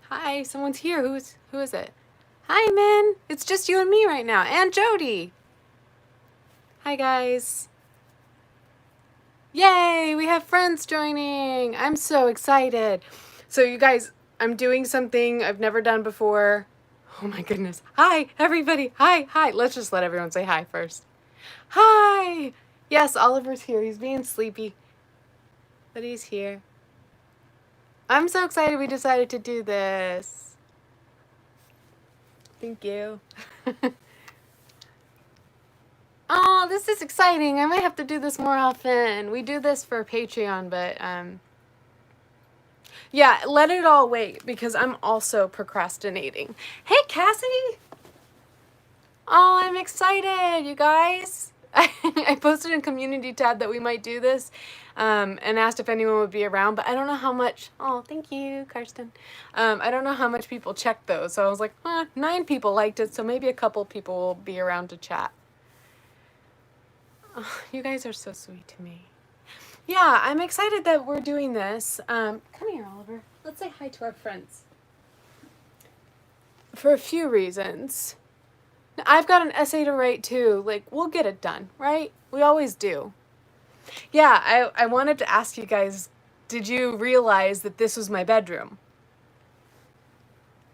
Hi, someone's here. Who is it? Hi, Min. It's just you and me right now, and Jody. Hi, guys. Yay, we have friends joining. I'm so excited. So you guys, I'm doing something I've never done before. Oh my goodness. Hi, everybody. Hi. Let's just let everyone say hi first. Hi. Yes, Oliver's here. He's being sleepy, but he's here. I'm so excited we decided to do this. Thank you. Oh, this is exciting. I might have to do this more often. We do this for Patreon, but yeah, let it all wait because I'm also procrastinating. Hey, Cassidy. Oh, I'm excited, you guys. I posted in community tab that we might do this and asked if anyone would be around, but I don't know how much. Oh, thank you, Karsten. I don't know how much people checked those, so I was like, 9 people liked it, so maybe a couple people will be around to chat. Oh, you guys are so sweet to me. Yeah, I'm excited that we're doing this. Come here, Oliver. Let's say hi to our friends. For a few reasons. I've got an essay to write too. Like, we'll get it done, right? We always do. Yeah, I wanted to ask you guys, did you realize that this was my bedroom?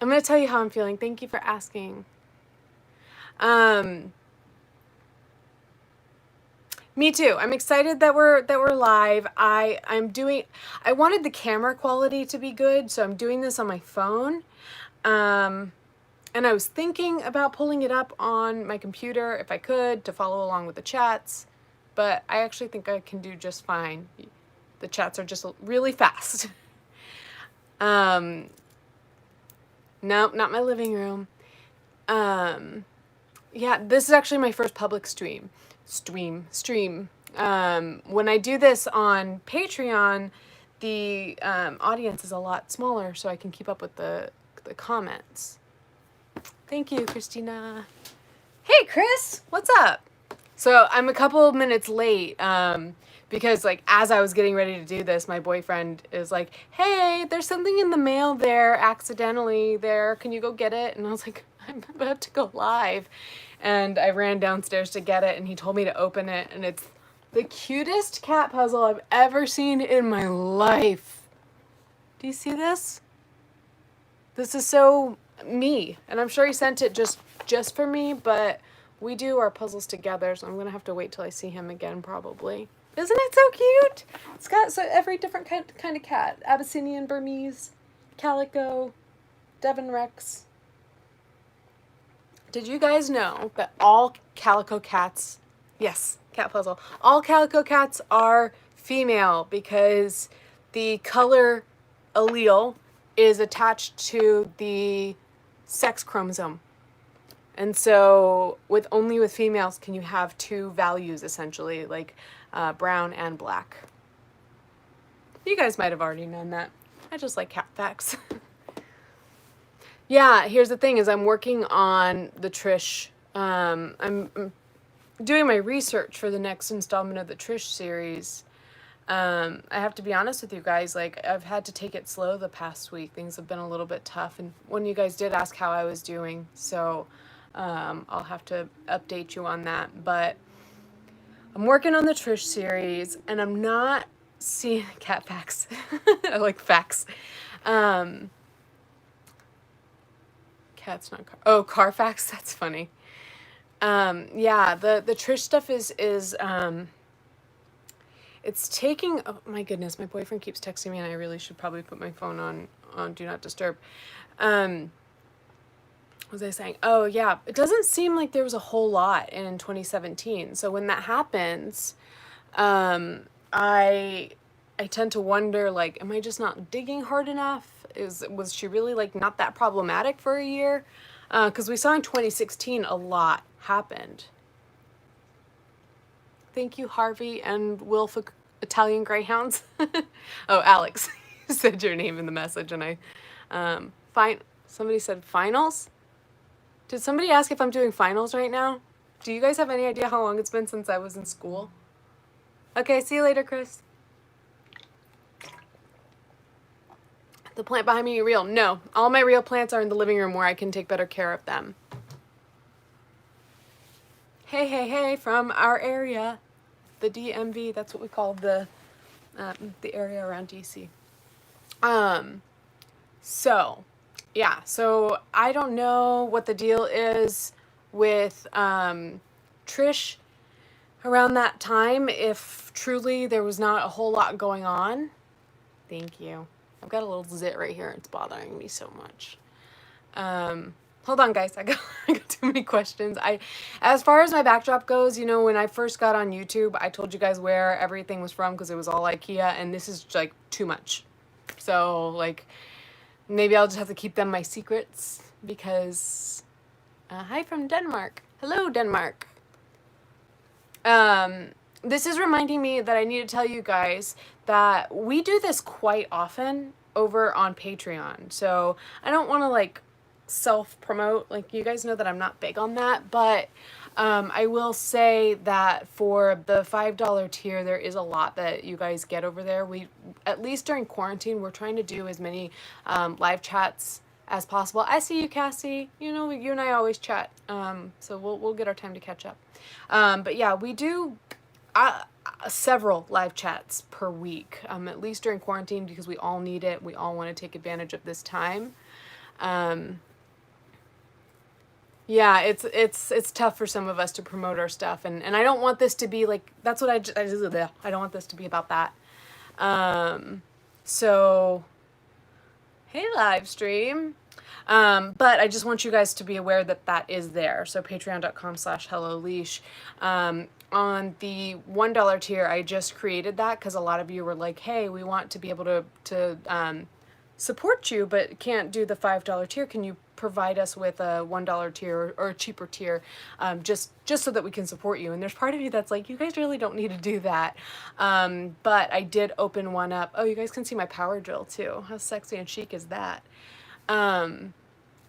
I'm going to tell you how I'm feeling. Thank you for asking. Me too. I'm excited that we're live. I wanted the camera quality to be good, so I'm doing this on my phone. And I was thinking about pulling it up on my computer if I could to follow along with the chats, but I actually think I can do just fine. The chats are just really fast. No, not my living room. Yeah, this is actually my first public stream. When I do this on Patreon, the audience is a lot smaller, so I can keep up with the comments. Thank you, Christina. Hey, Chris, what's up? So I'm a couple of minutes late because, like, as I was getting ready to do this, my boyfriend is like, "Hey, there's something in the mail there, accidentally there. Can you go get it?" And I was like, "I'm about to go live." And I ran downstairs to get it, and he told me to open it, and it's the cutest cat puzzle I've ever seen in my life. Do you see this? This is so me, and I'm sure he sent it just for me, but we do our puzzles together, so I'm gonna have to wait till I see him again probably. Isn't it so cute? It's got every different kind of cat. Abyssinian Burmese, Calico, Devon Rex. Did you guys know that all calico cats, yes, cat puzzle, all calico cats are female because the color allele is attached to the sex chromosome. And so only with females can you have 2 values essentially, like brown and black. You guys might have already known that. I just like cat facts. Yeah, here's the thing is I'm working on the Trish. I'm doing my research for the next installment of the Trish series. I have to be honest with you guys, like, I've had to take it slow the past week. Things have been a little bit tough, and when you guys did ask how I was doing, so I'll have to update you on that. But I'm working on the Trish series, and I'm not seeing cat facts. I like facts. Cat's not car. Oh, Carfax. That's funny. Yeah, the Trish stuff is it's taking. Oh my goodness, my boyfriend keeps texting me, and I really should probably put my phone on do not disturb. What was I saying? Oh yeah, it doesn't seem like there was a whole lot in 2017. So when that happens, I tend to wonder, like, am I just not digging hard enough? Was she really, like, not that problematic for a year? Because we saw in 2016 a lot happened. Thank you, Harvey and Will, for Italian Greyhounds. Oh, Alex, you said your name in the message, and somebody said finals? Did somebody ask if I'm doing finals right now? Do you guys have any idea how long it's been since I was in school? Okay, see you later, Chris. The plant behind me real? No. All my real plants are in the living room where I can take better care of them. Hey, hey, hey, from our area. The DMV, that's what we call the area around DC. So, yeah, so I don't know what the deal is with Trish around that time, if truly there was not a whole lot going on. Thank you. I've got a little zit right here. It's bothering me so much. Hold on, guys. I got too many questions. As far as my backdrop goes, you know, when I first got on YouTube, I told you guys where everything was from because it was all IKEA, and this is like too much. So like, maybe I'll just have to keep them my secrets because. Hi from Denmark. Hello, Denmark. This is reminding me that I need to tell you guys that we do this quite often over on Patreon. So I don't want to like self-promote, like you guys know that I'm not big on that, but I will say that for the $5 tier, there is a lot that you guys get over there. We, at least during quarantine, we're trying to do as many live chats as possible. I see you, Cassie. You know, you and I always chat, so we'll get our time to catch up. But yeah, we do several live chats per week, at least during quarantine, because we all need it. We all want to take advantage of this time. Yeah, it's tough for some of us to promote our stuff, and I don't want this to be like, that's what I don't want this to be about that. So, hey, live stream. But I just want you guys to be aware that that is there. So patreon.com/helloleesh. On the $1 tier, I just created that because a lot of you were like, hey, we want to be able to support you, but can't do the $5 tier. Can you provide us with a $1 tier or a cheaper tier, just so that we can support you? And there's part of you that's like, you guys really don't need to do that. But I did open one up. Oh, you guys can see my power drill too. How sexy and chic is that?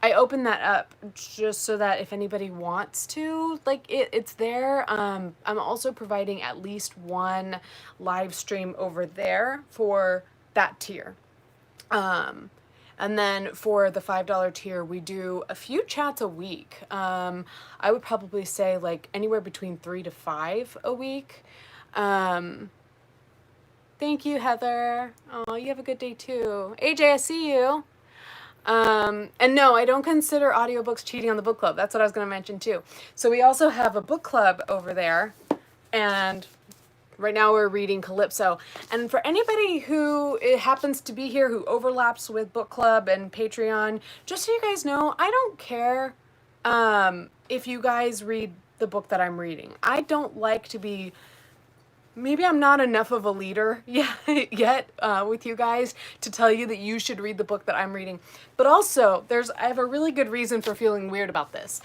I opened that up just so that if anybody wants to, like, it's there. I'm also providing at least one live stream over there for that tier. And then for the $5 tier, we do a few chats a week. I would probably say like anywhere between 3 to 5 a week. Thank you, Heather. Oh, you have a good day too. AJ, I see you. And no, I don't consider audiobooks cheating on the book club. That's what I was going to mention too. So we also have a book club over there, and right now we're reading Calypso. And for anybody who happens to be here who overlaps with book club and Patreon, just so you guys know, I don't care if you guys read the book that I'm reading. I don't like to be... Maybe I'm not enough of a leader yet with you guys to tell you that you should read the book that I'm reading. But also, I have a really good reason for feeling weird about this.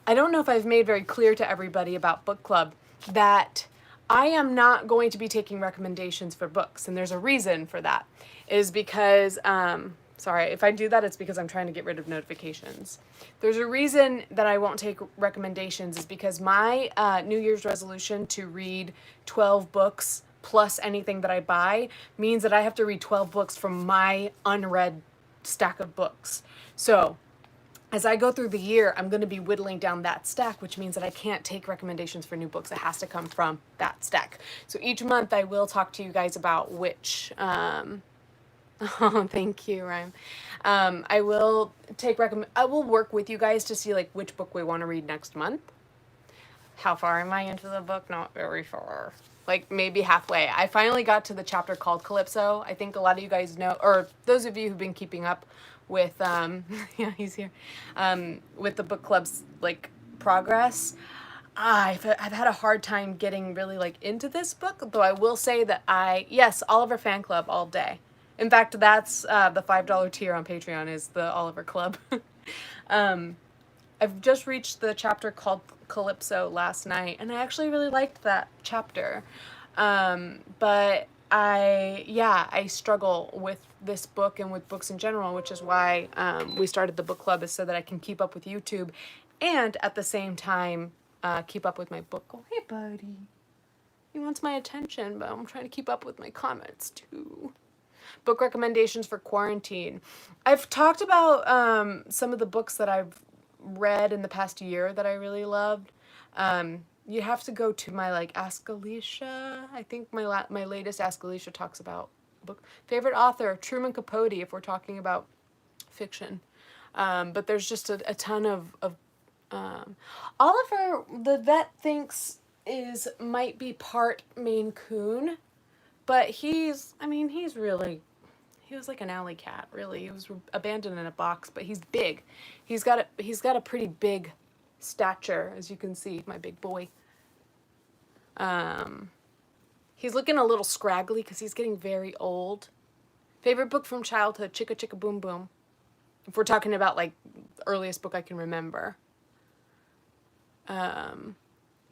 I don't know if I've made very clear to everybody about book club that I am not going to be taking recommendations for books. And there's a reason for that. Is because, sorry, if I do that, it's because I'm trying to get rid of notifications. There's a reason that I won't take recommendations is because my New Year's resolution to read 12 books plus anything that I buy means that I have to read 12 books from my unread stack of books. So as I go through the year, I'm going to be whittling down that stack, which means that I can't take recommendations for new books. It has to come from that stack. So each month I will talk to you guys about which... Oh, thank you, Ryan. I will work with you guys to see like which book we want to read next month. How far am I into the book? Not very far. Like maybe halfway. I finally got to the chapter called Calypso. I think a lot of you guys know, or those of you who've been keeping up with, yeah, he's here, with the book club's like progress. I've had a hard time getting really like into this book, though I will say that yes, Oliver fan club all day. In fact, that's the $5 tier on Patreon is the Oliver Club. I've just reached the chapter called Calypso last night, and I actually really liked that chapter. But I struggle with this book and with books in general, which is why we started the book club, is so that I can keep up with YouTube and at the same time keep up with my book. Oh, hey, buddy. He wants my attention, but I'm trying to keep up with my comments too. book recommendations for quarantine. I've talked about some of the books that I've read in the past year that I really loved. You have to go to my like Ask Alicia. I think my latest Ask Alicia talks about book favorite author Truman Capote if we're talking about fiction. But there's just a ton of Oliver the vet thinks might be part Maine Coon, but he's really, he was like an alley cat, really. He was abandoned in a box, but he's big. He's got a pretty big stature, as you can see, my big boy. He's looking a little scraggly because he's getting very old. Favorite book from childhood, Chicka Chicka Boom Boom. If we're talking about like the earliest book I can remember.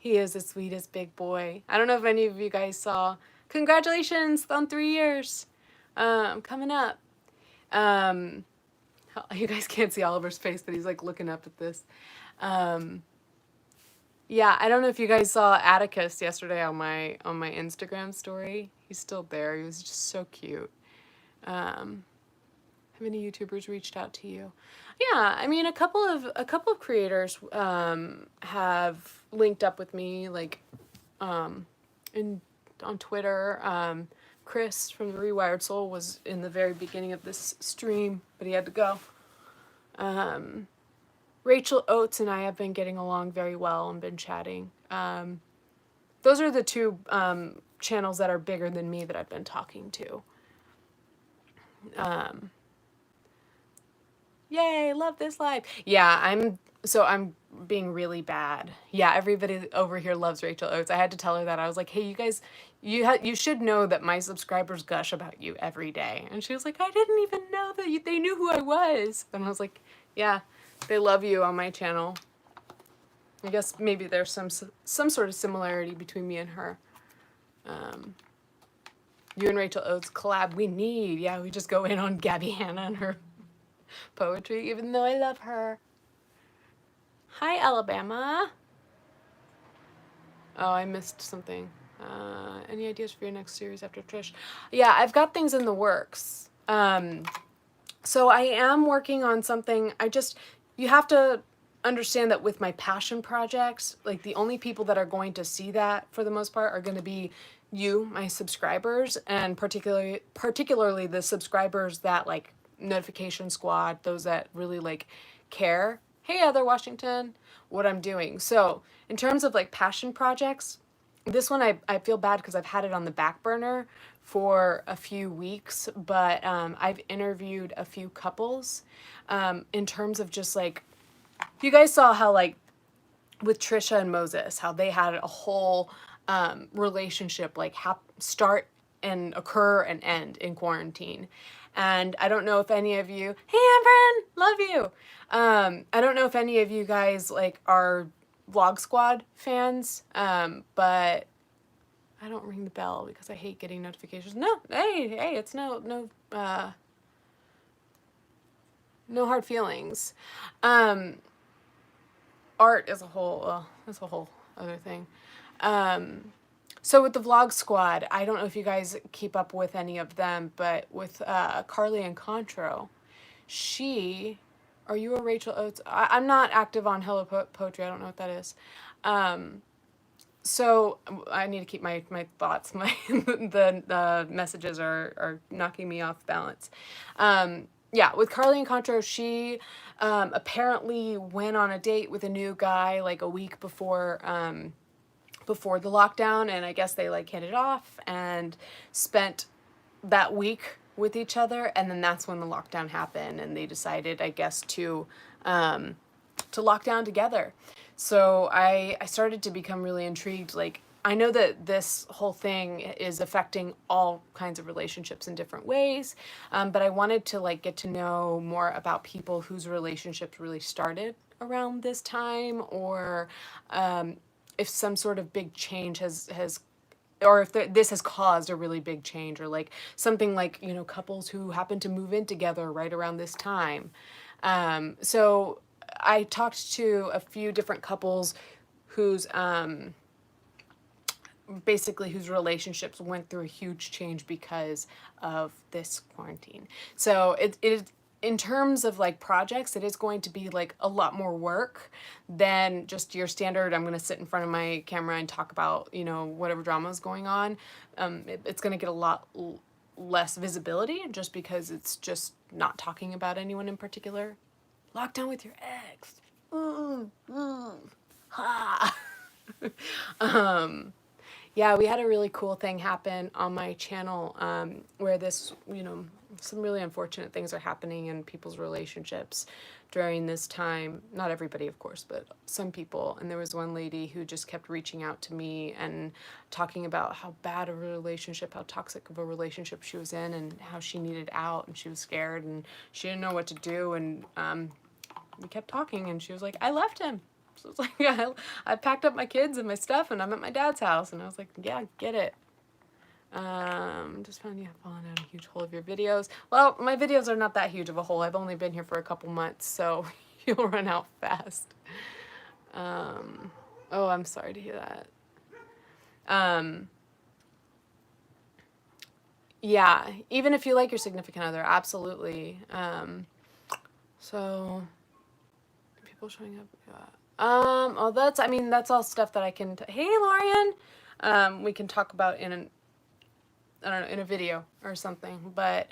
He is the sweetest big boy. I don't know if any of you guys saw. Congratulations on 3 years. Coming up. You guys can't see Oliver's face, but he's like looking up at this. Yeah, I don't know if you guys saw Atticus yesterday on my Instagram story. He's still there. He was just so cute. How many YouTubers reached out to you? Yeah, I mean a couple of creators have linked up with me, like on Twitter. Chris from The Rewired Soul was in the very beginning of this stream, but he had to go. Rachel Oates and I have been getting along very well and been chatting. Those are the two channels that are bigger than me that I've been talking to. Yay, love this live. Yeah, I'm being really bad. Yeah, everybody over here loves Rachel Oates. I had to tell her that. I was like, hey, you guys, you should know that my subscribers gush about you every day. And she was like, I didn't even know that they knew who I was. And I was like, yeah, they love you on my channel. I guess maybe there's some sort of similarity between me and her. You and Rachel Oates collab, we need. Yeah, we just go in on Gabby Hanna and her poetry, even though I love her. Hi, Alabama. Oh, I missed something. Any ideas for your next series after Trish? Yeah, I've got things in the works. So I am working on something. You have to understand that with my passion projects, like the only people that are going to see that for the most part are going to be you, my subscribers, and particularly the subscribers that like Notification Squad, those that really like care. Hey, Heather Washington, what I'm doing. So in terms of like passion projects, this one I feel bad because I've had it on the back burner for a few weeks, but I've interviewed a few couples in terms of just like, you guys saw how like with Trisha and Moses, how they had a whole relationship like start and occur and end in quarantine. And I don't know if any of you, hey Amber, love you. I don't know if any of you guys like are Vlog Squad fans, but I don't ring the bell because I hate getting notifications. No, hey, it's no hard feelings. Art is a whole other thing. So with the Vlog Squad, I don't know if you guys keep up with any of them, but with Carly and Contro, are you a Rachel Oates? I'm not active on Hello Poetry. I don't know what that is. So I need to keep my thoughts. The messages are knocking me off balance. Yeah, with Carly and Contro, she apparently went on a date with a new guy like a week before the lockdown, and I guess they like hit it off and spent that week with each other, and then that's when the lockdown happened, and they decided, I guess, to lock down together. So I started to become really intrigued. Like, I know that this whole thing is affecting all kinds of relationships in different ways, but I wanted to like get to know more about people whose relationships really started around this time, or if some sort of big change has or if this has caused a really big change, or like something like, you know, couples who happen to move in together right around this time. So I talked to a few different couples whose basically whose relationships went through a huge change because of this quarantine. So it in terms of like projects, it is going to be like a lot more work than just your standard, I'm going to sit in front of my camera and talk about, you know, whatever drama is going on. It's going to get a lot less visibility just because it's just not talking about anyone in particular. Lockdown with your ex. Ha. Yeah, we had a really cool thing happen on my channel where this, you know, some really unfortunate things are happening in people's relationships during this time. Not everybody, of course, but some people. And there was one lady who just kept reaching out to me and talking about how bad of a relationship, how toxic of a relationship she was in, and how she needed out, and she was scared and she didn't know what to do. And we kept talking, and she was like, I left him. So it's like, I packed up my kids and my stuff, and I'm at my dad's house. And I was like, yeah, get it. Just found you have fallen out a huge hole of your videos. Well, my videos are not that huge of a hole. I've only been here for a couple months, so you'll run out fast. Oh, I'm sorry to hear that. Yeah, even if you like your significant other, absolutely. So, people showing up, yeah. Well, that's, I mean, that's all stuff that I can, hey, Lorian, we can talk about in an, I don't know, in a video or something. But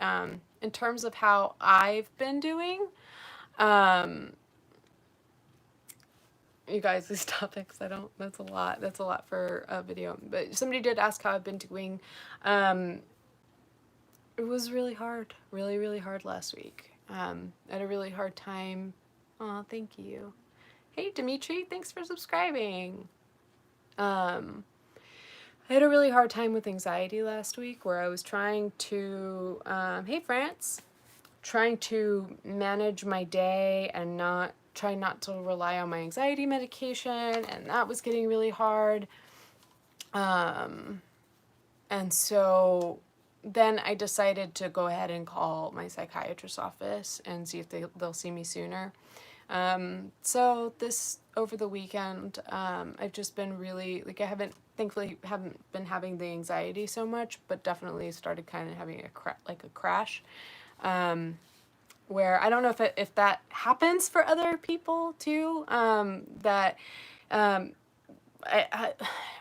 in terms of how I've been doing, you guys, these topics, that's a lot for a video. But somebody did ask how I've been doing. It was really hard, really, really hard last week. I had a really hard time. Oh, thank you. Hey, Dimitri, thanks for subscribing. I had a really hard time with anxiety last week where I was trying to, hey, France, trying to manage my day and try not to rely on my anxiety medication, and that was getting really hard. And so then I decided to go ahead and call my psychiatrist's office and see if they'll see me sooner. So this, over the weekend, I've just been really, like, thankfully haven't been having the anxiety so much, but definitely started kind of having a crash, where I don't know if that happens for other people too,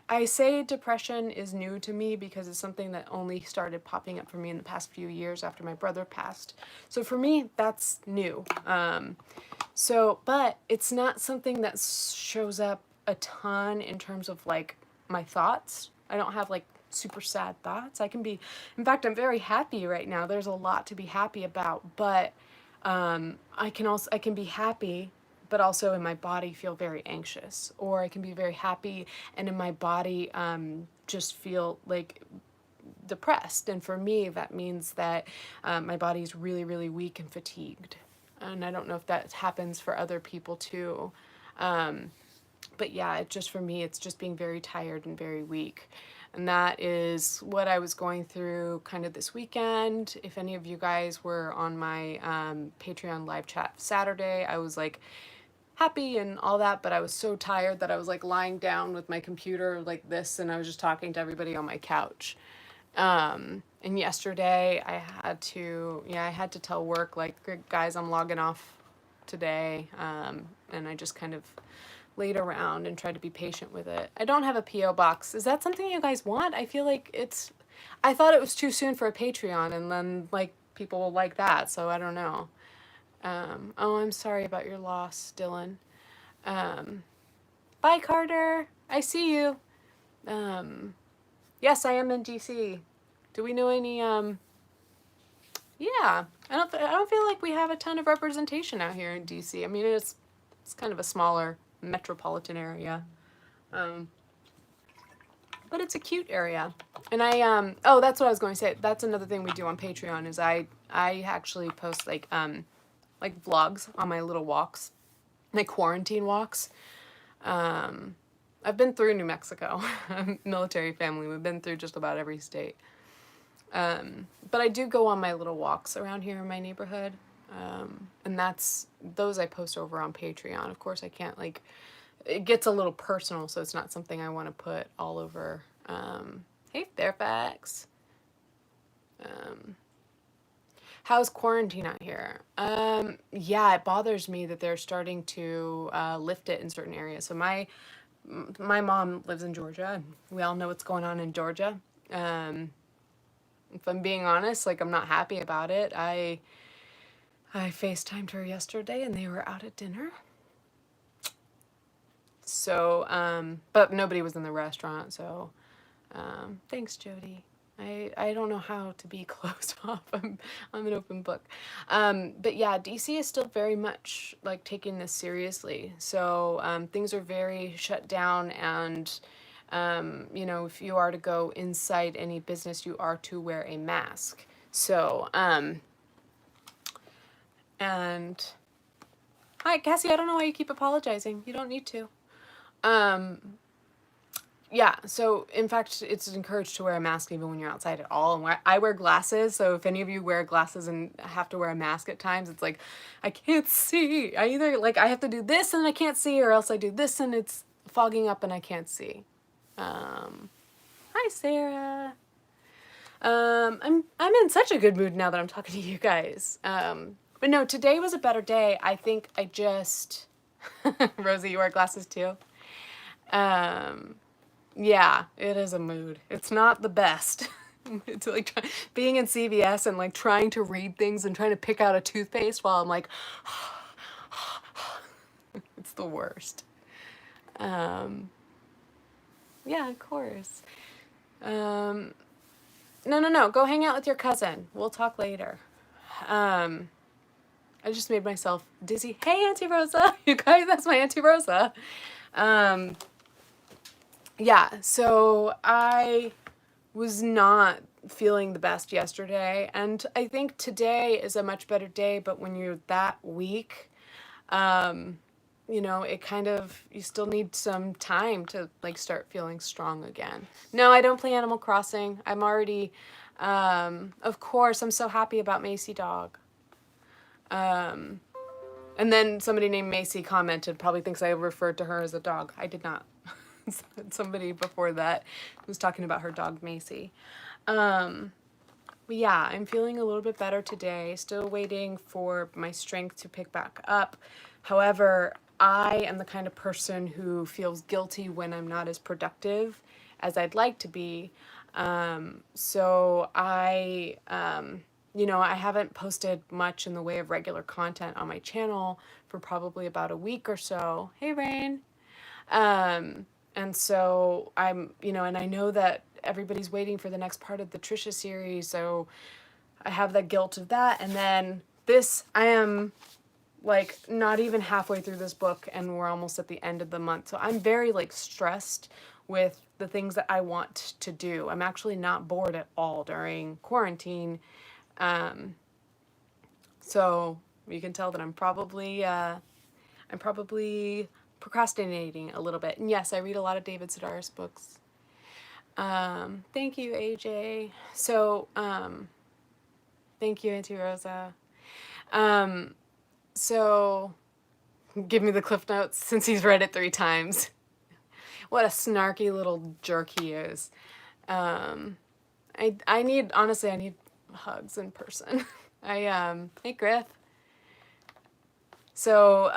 I say depression is new to me because it's something that only started popping up for me in the past few years after my brother passed. So for me, that's new. But it's not something that shows up a ton in terms of like my thoughts. I don't have like super sad thoughts. In fact, I'm very happy right now. There's a lot to be happy about, but I can be happy, but also in my body feel very anxious, or I can be very happy and in my body just feel like depressed. And for me, that means that my body is really, really weak and fatigued. And I don't know if that happens for other people too. But yeah, for me, it's just being very tired and very weak. And that is what I was going through kind of this weekend. If any of you guys were on my Patreon live chat Saturday, I was like happy and all that, but I was so tired that I was like lying down with my computer like this, and I was just talking to everybody on my couch. And yesterday I had to tell work, like, guys, I'm logging off today. And I just kind of laid around and tried to be patient with it. I don't have a P.O. box. Is that something you guys want? I feel like I thought it was too soon for a Patreon, and then like people will like that, so I don't know. Oh, I'm sorry about your loss, Dylan. Bye, Carter. I see you. Yes, I am in DC. Do we know any, yeah, I don't feel like we have a ton of representation out here in DC. I mean, it's kind of a smaller metropolitan area. But it's a cute area. And oh, that's what I was going to say. That's another thing we do on Patreon is I actually post like vlogs on my little walks, my quarantine walks. I've been through New Mexico. Military family. We've been through just about every state. But I do go on my little walks around here in my neighborhood. And those I post over on Patreon. Of course, I can't, like, it gets a little personal, so it's not something I want to put all over Hey, Fairfax. How's quarantine out here? Yeah, it bothers me that they're starting to lift it in certain areas. So my mom lives in Georgia, and we all know what's going on in Georgia. Um, if I'm being honest, like I'm not happy about it. I FaceTimed her yesterday, and they were out at dinner. So, but nobody was in the restaurant. So, thanks, Jody. I don't know how to be closed off. I'm an open book. But yeah, DC is still very much like taking this seriously. So things are very shut down, and you know, if you are to go inside any business, you are to wear a mask. So and hi, Cassie. I don't know why you keep apologizing. You don't need to. Um, Yeah, so in fact, it's encouraged to wear a mask even when you're outside at all. And I wear glasses, so if any of you wear glasses and have to wear a mask at times, it's like, I can't see. I either, like, I have to do this and I can't see, or else I do this and it's fogging up and I can't see. Hi, Sarah. I'm in such a good mood now that I'm talking to you guys. But no, today was a better day. I think I just, Rosie, you wear glasses too? Yeah, it is a mood. It's not the best. It's like being in CVS and like trying to read things and trying to pick out a toothpaste while I'm like, it's the worst. Um, yeah, of course. No. Go hang out with your cousin. We'll talk later. Um, I just made myself dizzy. Hey, Auntie Rosa. You guys, that's my Auntie Rosa. Um, yeah, so I was not feeling the best yesterday, and I think today is a much better day, but when you're that weak, um, you know, it kind of, you still need some time to like start feeling strong again. No, I don't play Animal Crossing. I'm already, of course, I'm so happy about Macy Dog. Um, and then somebody named Macy commented, probably thinks I referred to her as a dog. I did not. Somebody before that was talking about her dog Macy. But yeah, I'm feeling a little bit better today. Still waiting for my strength to pick back up. However, I am the kind of person who feels guilty when I'm not as productive as I'd like to be. So you know, I haven't posted much in the way of regular content on my channel for probably about a week or so. Hey, Rain. And so I'm, you know, and I know that everybody's waiting for the next part of the Trisha series, so I have the guilt of that. And then this, I am like not even halfway through this book and we're almost at the end of the month. So I'm very like stressed with the things that I want to do. I'm actually not bored at all during quarantine. So you can tell that I'm probably procrastinating a little bit. And yes, I read a lot of David Sedaris books. Thank you, AJ. So, thank you, Auntie Rosa. So, give me the Cliff Notes since he's read it 3 times. What a snarky little jerk he is. I need, honestly, I need hugs in person. Hey, Griff. So,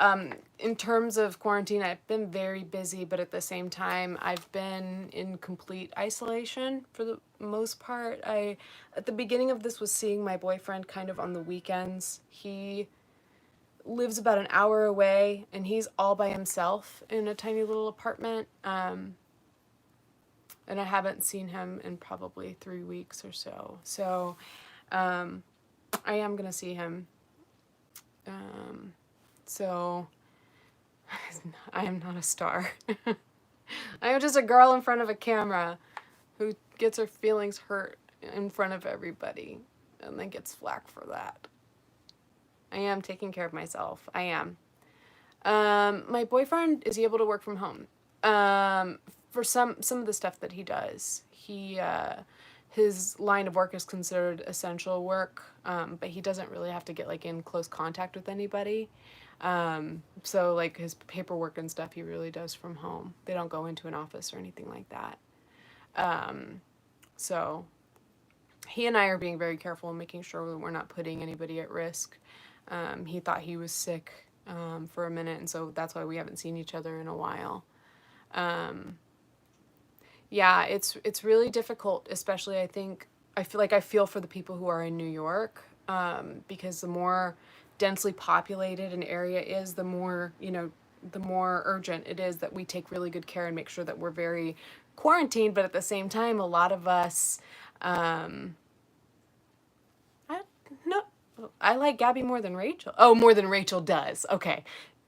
in terms of quarantine, I've been very busy, but at the same time, I've been in complete isolation for the most part. At the beginning of this, was seeing my boyfriend kind of on the weekends. He lives about an hour away, and he's all by himself in a tiny little apartment. And I haven't seen him in probably 3 weeks or so. So, I am gonna see him. So, I am not a star. I am just a girl in front of a camera who gets her feelings hurt in front of everybody and then gets flack for that. I am taking care of myself. I am. My boyfriend is able to work from home. For some of the stuff that he does. His line of work is considered essential work, but he doesn't really have to get like in close contact with anybody. So like his paperwork and stuff he really does from home. They don't go into an office or anything like that. So he and I are being very careful and making sure that we're not putting anybody at risk. He thought he was sick for a minute, and so that's why we haven't seen each other in a while. Yeah, it's really difficult, especially I feel for the people who are in New York, because the more densely populated an area is, the more, the more urgent it is that we take really good care and make sure that we're very quarantined. But at the same time, a lot of us, I, no, I like Gabby more than Rachel. Oh, more than Rachel does. Okay.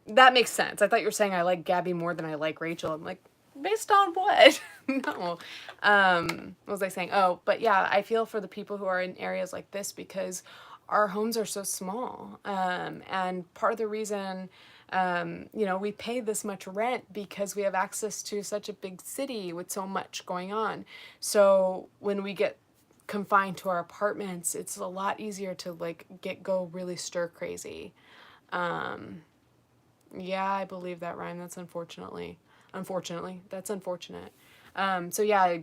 That makes sense. I thought you were saying I like Gabby more than I like Rachel. I'm like, based on what? No. What was I saying? Oh, but yeah, I feel for the people who are in areas like this because our homes are so small. And part of the reason, we pay this much rent because we have access to such a big city with so much going on. So when we get confined to our apartments, it's a lot easier to like go really stir crazy. Yeah, I believe that rhyme. That's that's unfortunate. So yeah,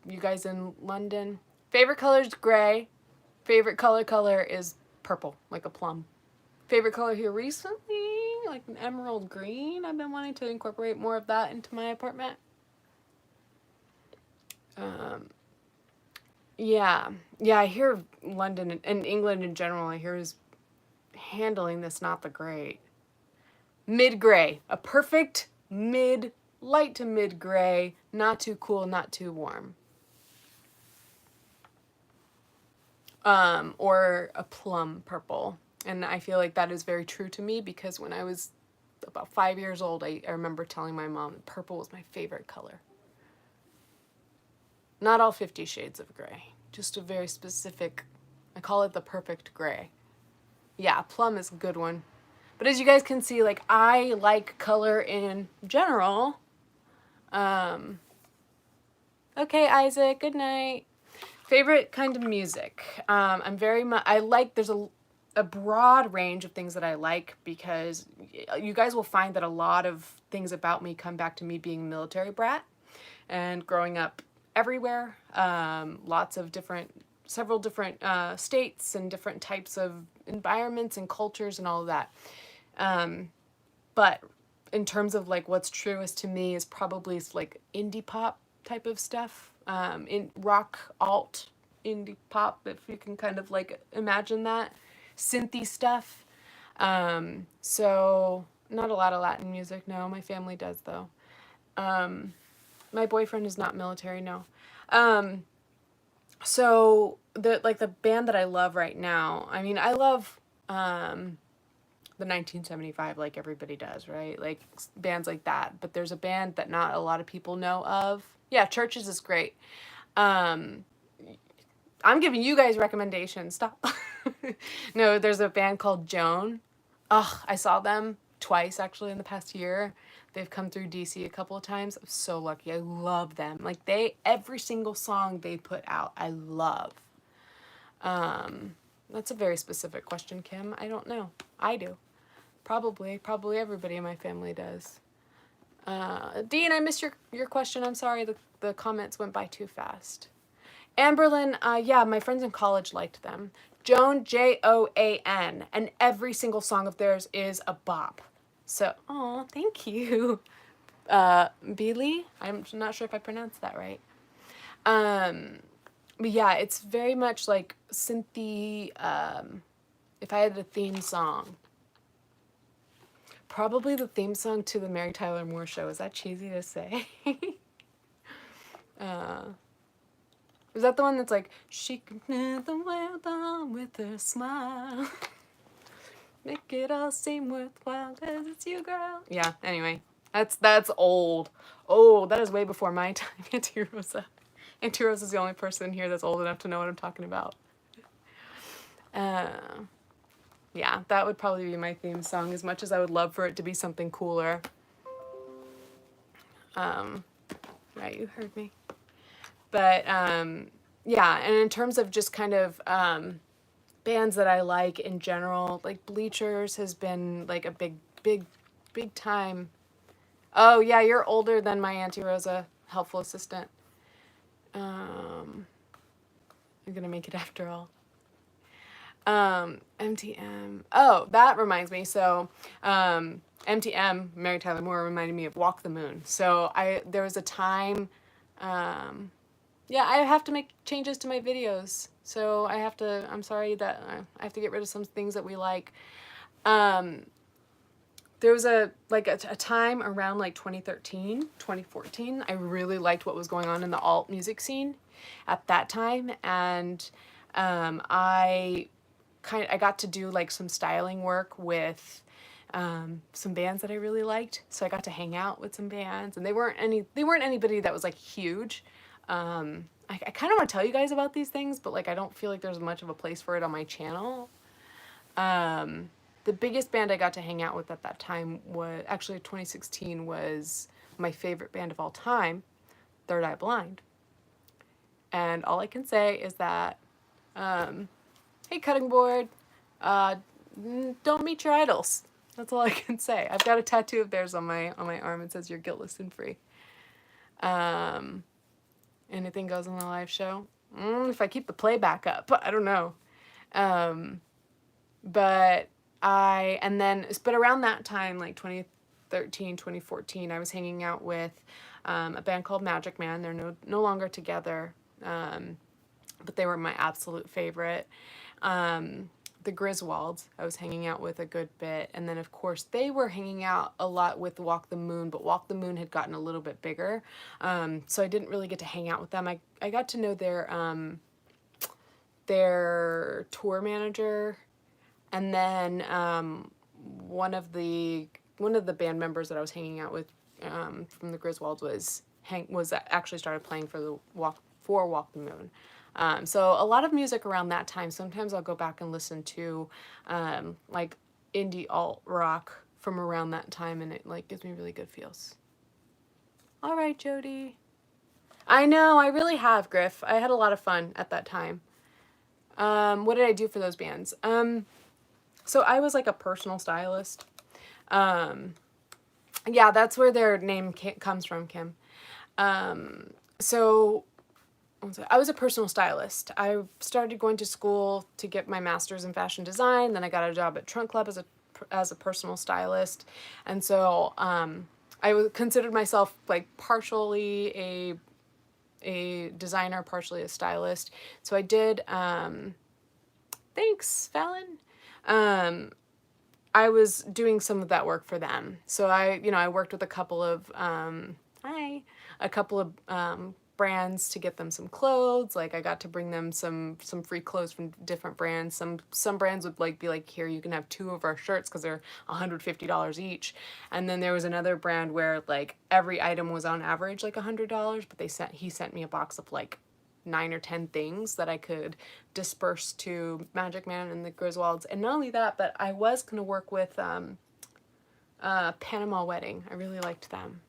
you guys in London, favorite color is gray. Favorite color is purple, like a plum. Favorite color here recently, like an emerald green. I've been wanting to incorporate more of that into my apartment. Yeah, I hear London and England in general, I hear is handling this not the great. Mid gray, a perfect light to mid gray, not too cool, not too warm. Or a plum purple. And I feel like that is very true to me because when I was about 5 years old, I remember telling my mom that purple was my favorite color. Not all 50 shades of gray, just a very specific, I call it the perfect gray. Yeah, plum is a good one. But as you guys can see, like, I like color in general. Okay, Isaac, good night. Favorite kind of music. I'm very much, there's a broad range of things that I like because you guys will find that a lot of things about me come back to me being a military brat and growing up everywhere. Several different states and different types of environments and cultures and all of that. But in terms of like what's truest to me is probably like indie pop type of stuff. In rock, alt, indie pop, if you can kind of like imagine that. Synthy stuff. So not a lot of Latin music, no. My family does though. My boyfriend is not military, no. So the band that I love right now, I mean, I love the 1975 like everybody does, right? Like bands like that. But there's a band that not a lot of people know of. Yeah, Churches is great. I'm giving you guys recommendations. Stop. No, there's a band called Joan. Ugh, I saw them twice actually in the past year. They've come through DC a couple of times. I'm so lucky. I love them. Like every single song they put out, I love. That's a very specific question, Kim. I don't know. I do. Probably everybody in my family does. Dean, I missed your question. I'm sorry. The comments went by too fast. Amberlyn, yeah, my friends in college liked them. Joan, Joan, and every single song of theirs is a bop. So, oh, thank you. Billy, I'm not sure if I pronounced that right. But yeah, it's very much like synthy, if I had a theme song. Probably the theme song to the Mary Tyler Moore Show. Is that cheesy to say? Is that the one that's like, she can put the world on with her smile. Make it all seem worthwhile as it's you, girl. Yeah, anyway. That's old. Oh, that is way before my time, Auntie Rosa. Auntie Rosa is the only person here that's old enough to know what I'm talking about. Yeah, that would probably be my theme song, as much as I would love for it to be something cooler. Right, you heard me. But, yeah, and in terms of just kind of bands that I like in general, like Bleachers has been like a big time. Oh, yeah, you're older than my Auntie Rosa, helpful assistant. I'm gonna make it after all. MTM. Oh, that reminds me. So, MTM, Mary Tyler Moore, reminded me of Walk the Moon. So there was a time, yeah, I have to make changes to my videos. So I'm sorry that I have to get rid of some things that we like. There was a time around like 2013, 2014. I really liked what was going on in the alt music scene at that time. And, I got to do like some styling work with some bands that I really liked. So I got to hang out with some bands, and they weren't anybody that was like huge. I kind of want to tell you guys about these things, but like I don't feel like there's much of a place for it on my channel. The biggest band I got to hang out with at that time was actually 2016 was my favorite band of all time, Third Eye Blind. And all I can say is that, hey, cutting board, don't meet your idols. That's all I can say. I've got a tattoo of theirs on my arm. It says "You're guiltless and free." Anything goes on the live show. If I keep the playback up, I don't know. But around that time, like 2013, 2014, I was hanging out with a band called Magic Man. They're no longer together, but they were my absolute favorite. The Griswolds I was hanging out with a good bit, and then of course they were hanging out a lot with Walk the Moon, but Walk the Moon had gotten a little bit bigger, so I didn't really get to hang out with them. I got to know their tour manager, and then one of the band members that I was hanging out with from the Griswolds was actually started playing for Walk the Moon. So a lot of music around that time. Sometimes I'll go back and listen to like indie alt rock from around that time, and it like gives me really good feels. All right, Jody. I know, I really have, Griff. I had a lot of fun at that time. What did I do for those bands? So I was like a personal stylist. Yeah, that's where their name comes from, Kim. So I was a personal stylist. I started going to school to get my master's in fashion design. Then I got a job at Trunk Club as a personal stylist. And so I considered myself like partially a designer, partially a stylist. So I did, thanks, Fallon. I was doing some of that work for them. So I worked with a couple of brands to get them some clothes. Like I got to bring them some free clothes from different brands. Some brands would be like, here, you can have 2 of our shirts because they're $150 each. And then there was another brand where like every item was on average like $100, but he sent me a box of like 9 or 10 things that I could disperse to Magic Man and the Griswolds. And not only that, but I was going to work with Panama Wedding. I really liked them.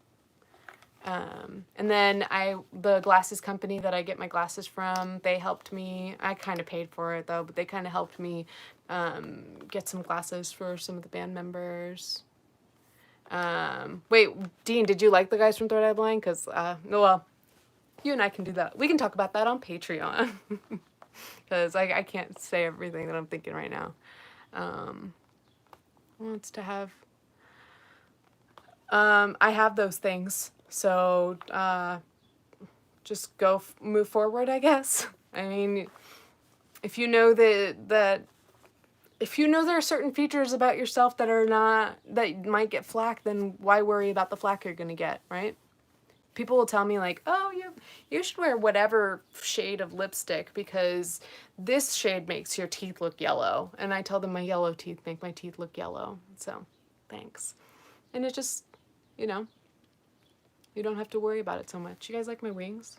And then the glasses company that I get my glasses from, they helped me. I kind of paid for it though, but they kind of helped me get some glasses for some of the band members. Wait, Dean, did you like the guys from Third Eye Blind? Because, well, you and I can do that. We can talk about that on Patreon. Because I can't say everything that I'm thinking right now. Wants to have... I have those things. So, just move forward, I guess. I mean, if you know if you know there are certain features about yourself that might get flack, then why worry about the flack you're gonna get, right? People will tell me like, oh, you should wear whatever shade of lipstick because this shade makes your teeth look yellow. And I tell them my yellow teeth make my teeth look yellow. So, thanks. And it just, you don't have to worry about it so much. You guys like my wings?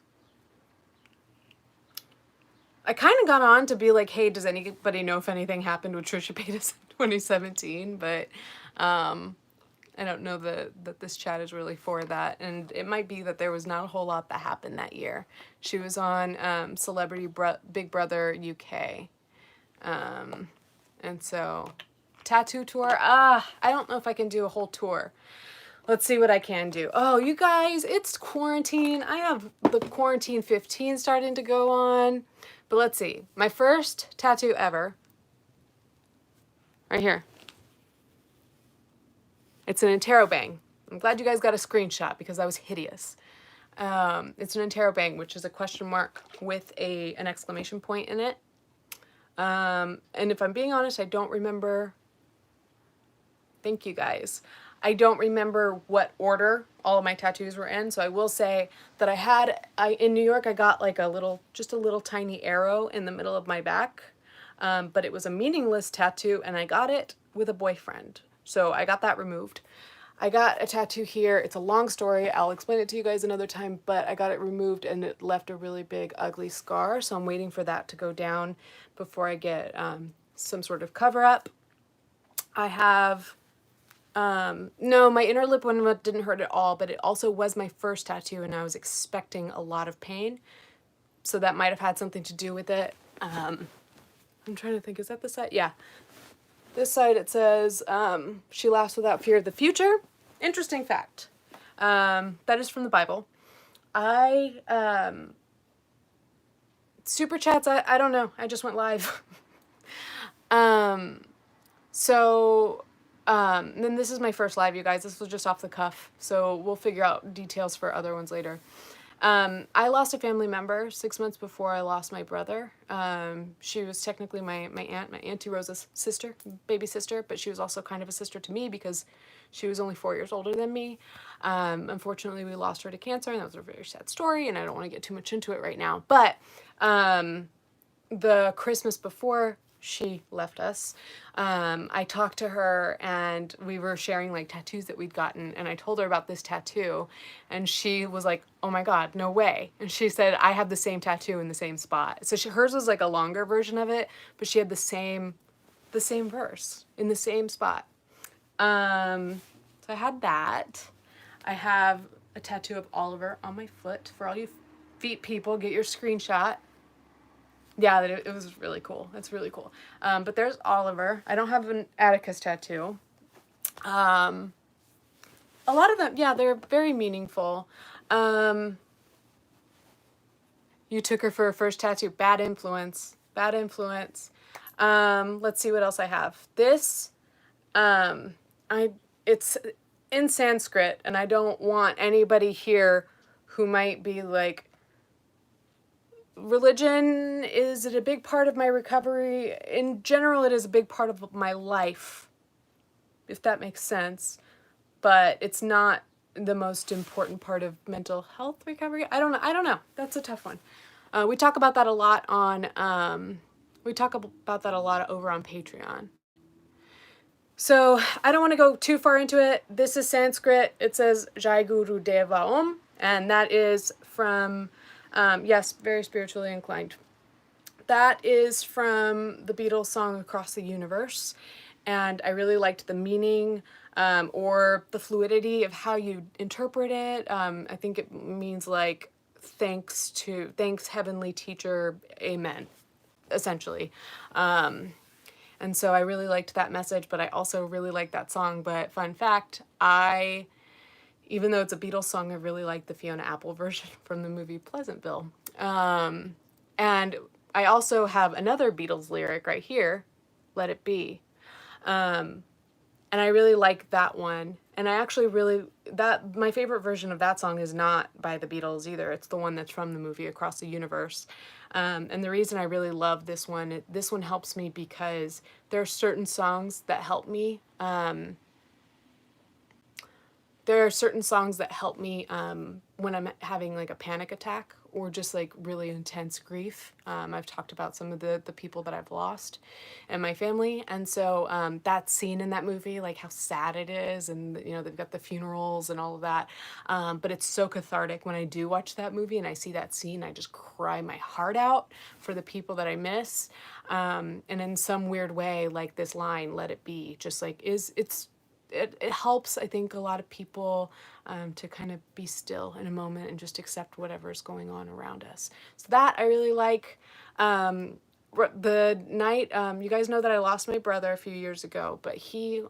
I kind of got on to be like, hey, does anybody know if anything happened with Trisha Paytas in 2017? But I don't know that this chat is really for that. And it might be that there was not a whole lot that happened that year. She was on Celebrity Big Brother UK. And so, tattoo tour. I don't know if I can do a whole tour. Let's see what I can do. Oh, you guys, it's quarantine. I have the quarantine 15 starting to go on. But let's see. My first tattoo ever. Right here. It's an interrobang. I'm glad you guys got a screenshot because that was hideous. It's an interrobang, which is a question mark with an exclamation point in it. And if I'm being honest, I don't remember. Thank you guys. I don't remember what order all of my tattoos were in. So I will say that in New York, I got like just a little tiny arrow in the middle of my back. But it was a meaningless tattoo and I got it with a boyfriend. So I got that removed. I got a tattoo here. It's a long story. I'll explain it to you guys another time, but I got it removed and it left a really big, ugly scar. So I'm waiting for that to go down before I get some sort of cover up. I have, no, my inner lip one didn't hurt at all, but it also was my first tattoo and I was expecting a lot of pain. So that might have had something to do with it. I'm trying to think, is that the side? Yeah. This side it says, she laughs without fear of the future. Interesting fact. That is from the Bible. Super chats, I don't know. I just went live. Then this is my first live, you guys. This was just off the cuff. So we'll figure out details for other ones later. I lost a family member 6 months before I lost my brother. She was technically my aunt, my Auntie Rosa's sister, baby sister, but she was also kind of a sister to me because she was only 4 years older than me. Unfortunately, we lost her to cancer, and that was a very sad story, and I don't want to get too much into it right now. But the Christmas before she left us, I talked to her and we were sharing like tattoos that we'd gotten, and I told her about this tattoo and she was like, oh my God, no way. And she said, I have the same tattoo in the same spot. So hers was like a longer version of it, but she had the same verse in the same spot. So I had that. I have a tattoo of Oliver on my foot. For all you feet people, get your screenshot. Yeah, it was really cool. It's really cool. But there's Oliver. I don't have an Atticus tattoo. A lot of them, yeah, they're very meaningful. You took her for her first tattoo. Bad influence. Bad influence. Let's see what else I have. This, it's in Sanskrit, and I don't want anybody here who might be like, religion, is it a big part of my recovery? In general, it is a big part of my life, if that makes sense. But it's not the most important part of mental health recovery. I don't know. That's a tough one. We talk about that a lot on, over on Patreon. So I don't want to go too far into it. This is Sanskrit. It says Jai Guru Deva Om, and that is from, yes, very spiritually inclined. That is from the Beatles song Across the Universe, and I really liked the meaning or the fluidity of how you interpret it. I think it means like, thanks heavenly teacher, amen, essentially. And so I really liked that message, but I also really liked that song. But fun fact, even though it's a Beatles song, I really like the Fiona Apple version from the movie Pleasantville. And I also have another Beatles lyric right here, Let It Be. And I really like that one. And I actually my favorite version of that song is not by the Beatles either. It's the one that's from the movie Across the Universe. And the reason I really love this one helps me because there are certain songs that help me. There are certain songs that help me when I'm having like a panic attack or just like really intense grief. I've talked about some of the people that I've lost in my family. And so that scene in that movie, like how sad it is, and you know, they've got the funerals and all of that. But it's so cathartic when I do watch that movie and I see that scene, I just cry my heart out for the people that I miss. And in some weird way, like this line, let it be, just like it helps, I think, a lot of people to kind of be still in a moment and just accept whatever is going on around us. So that I really like. The night, you guys know that I lost my brother a few years ago, but he,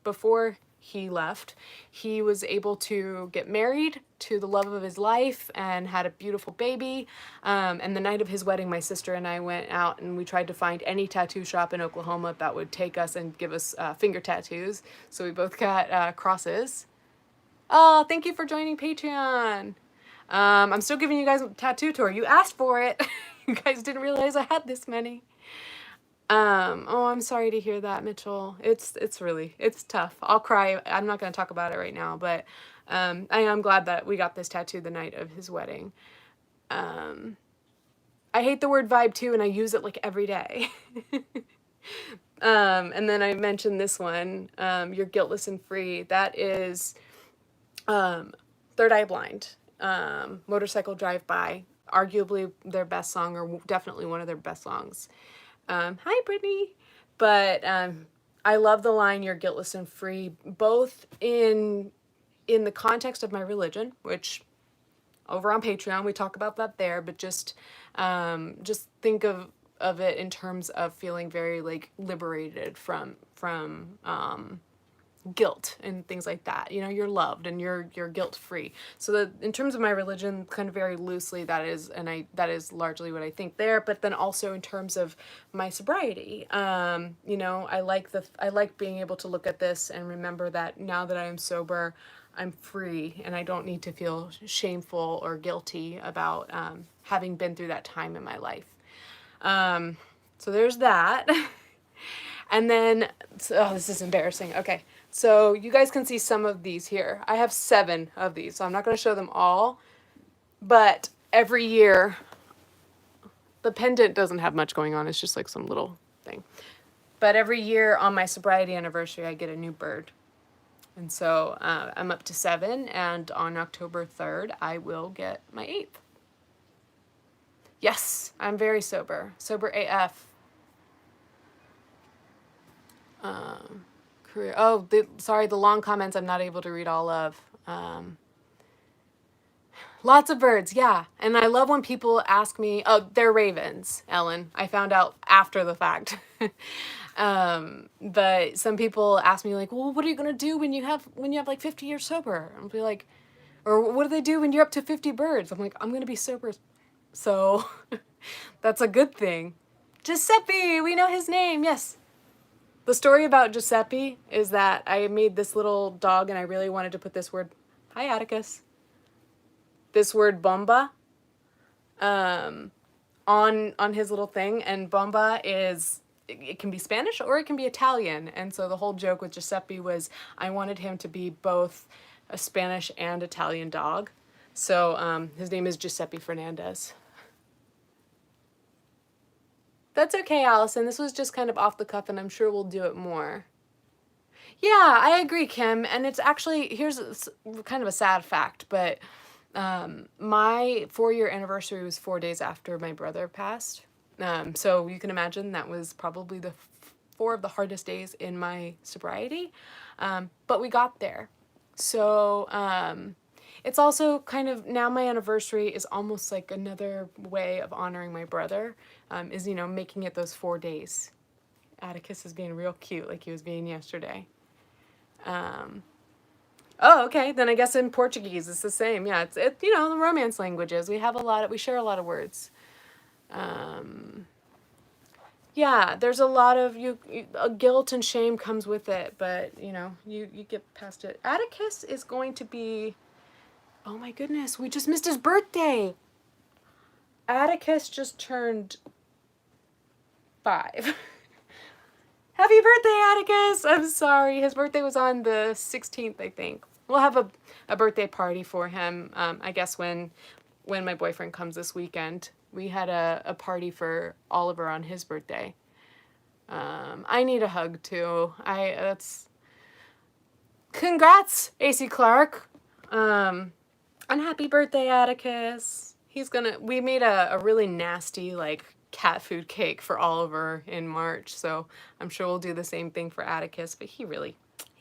before he left. He was able to get married to the love of his life and had a beautiful baby. And the night of his wedding, my sister and I went out and we tried to find any tattoo shop in Oklahoma that would take us and give us finger tattoos. So we both got crosses. Oh, thank you for joining Patreon. I'm still giving you guys a tattoo tour. You asked for it. You guys didn't realize I had this many. Oh, I'm sorry to hear that, Mitchell. It's tough. I'll cry. I'm not going to talk about it right now, but I am glad that we got this tattoo the night of his wedding. I hate the word vibe too, and I use it like every day. And then I mentioned this one, You're Guiltless and Free. That is Third Eye Blind, Motorcycle Drive By. Arguably their best song, or definitely one of their best songs. Hi, Brittany. But I love the line, You're Guiltless and Free, both in the context of my religion, which over on Patreon, we talk about that there, but just think of it in terms of feeling very like liberated from guilt and things like that. You know, you're loved and you're guilt free. So that in terms of my religion, kind of very loosely, that is largely what I think there. But then also in terms of my sobriety, you know, I like being able to look at this and remember that now that I am sober, I'm free and I don't need to feel shameful or guilty about having been through that time in my life. So there's that. And then, oh, this is embarrassing. Okay. So you guys can see some of these here. I have 7 of these, so I'm not going to show them all. But every year, the pendant doesn't have much going on. It's just like some little thing. But every year on my sobriety anniversary, I get a new bird. And so I'm up to 7, and on October 3rd, I will get my 8th. Yes, I'm very sober. Sober AF. Career. Oh, sorry, the long comments I'm not able to read all of. Lots of birds, yeah. And I love when people ask me, oh, they're ravens, Ellen. I found out after the fact. But some people ask me like, well, what are you going to do when you have like 50 years sober? I'll be like, or what do they do when you're up to 50 birds? I'm like, I'm going to be sober. So that's a good thing. Giuseppe, we know his name. Yes. The story about Giuseppe is that I made this little dog and I really wanted to put this word, hi Atticus, this word bomba on his little thing. And bomba it can be Spanish or it can be Italian. And so the whole joke with Giuseppe was I wanted him to be both a Spanish and Italian dog. So his name is Giuseppe Fernandez. That's okay, Allison. This was just kind of off the cuff, and I'm sure we'll do it more. Yeah, I agree, Kim. And it's actually, here's kind of a sad fact, but my 4-year anniversary was 4 days after my brother passed. So you can imagine that was probably the 4 of the hardest days in my sobriety. But we got there. So it's also kind of, now my anniversary is almost like another way of honoring my brother, is, you know, making it those 4 days. Atticus is being real cute like he was being yesterday. Oh, okay, then I guess in Portuguese it's the same. Yeah, it's you know, the Romance languages. We share a lot of words. Yeah, there's a lot of guilt and shame comes with it, but you know, you get past it. Atticus is going to be, oh my goodness, we just missed his birthday. Atticus just turned 5. Happy birthday, Atticus! I'm sorry, his birthday was on the 16th, I think. We'll have a birthday party for him, I guess when my boyfriend comes this weekend. We had a party for Oliver on his birthday. I need a hug too. Congrats, AC Clark. And happy birthday, Atticus. We made a really nasty, like, cat food cake for Oliver in March, so I'm sure we'll do the same thing for Atticus, but he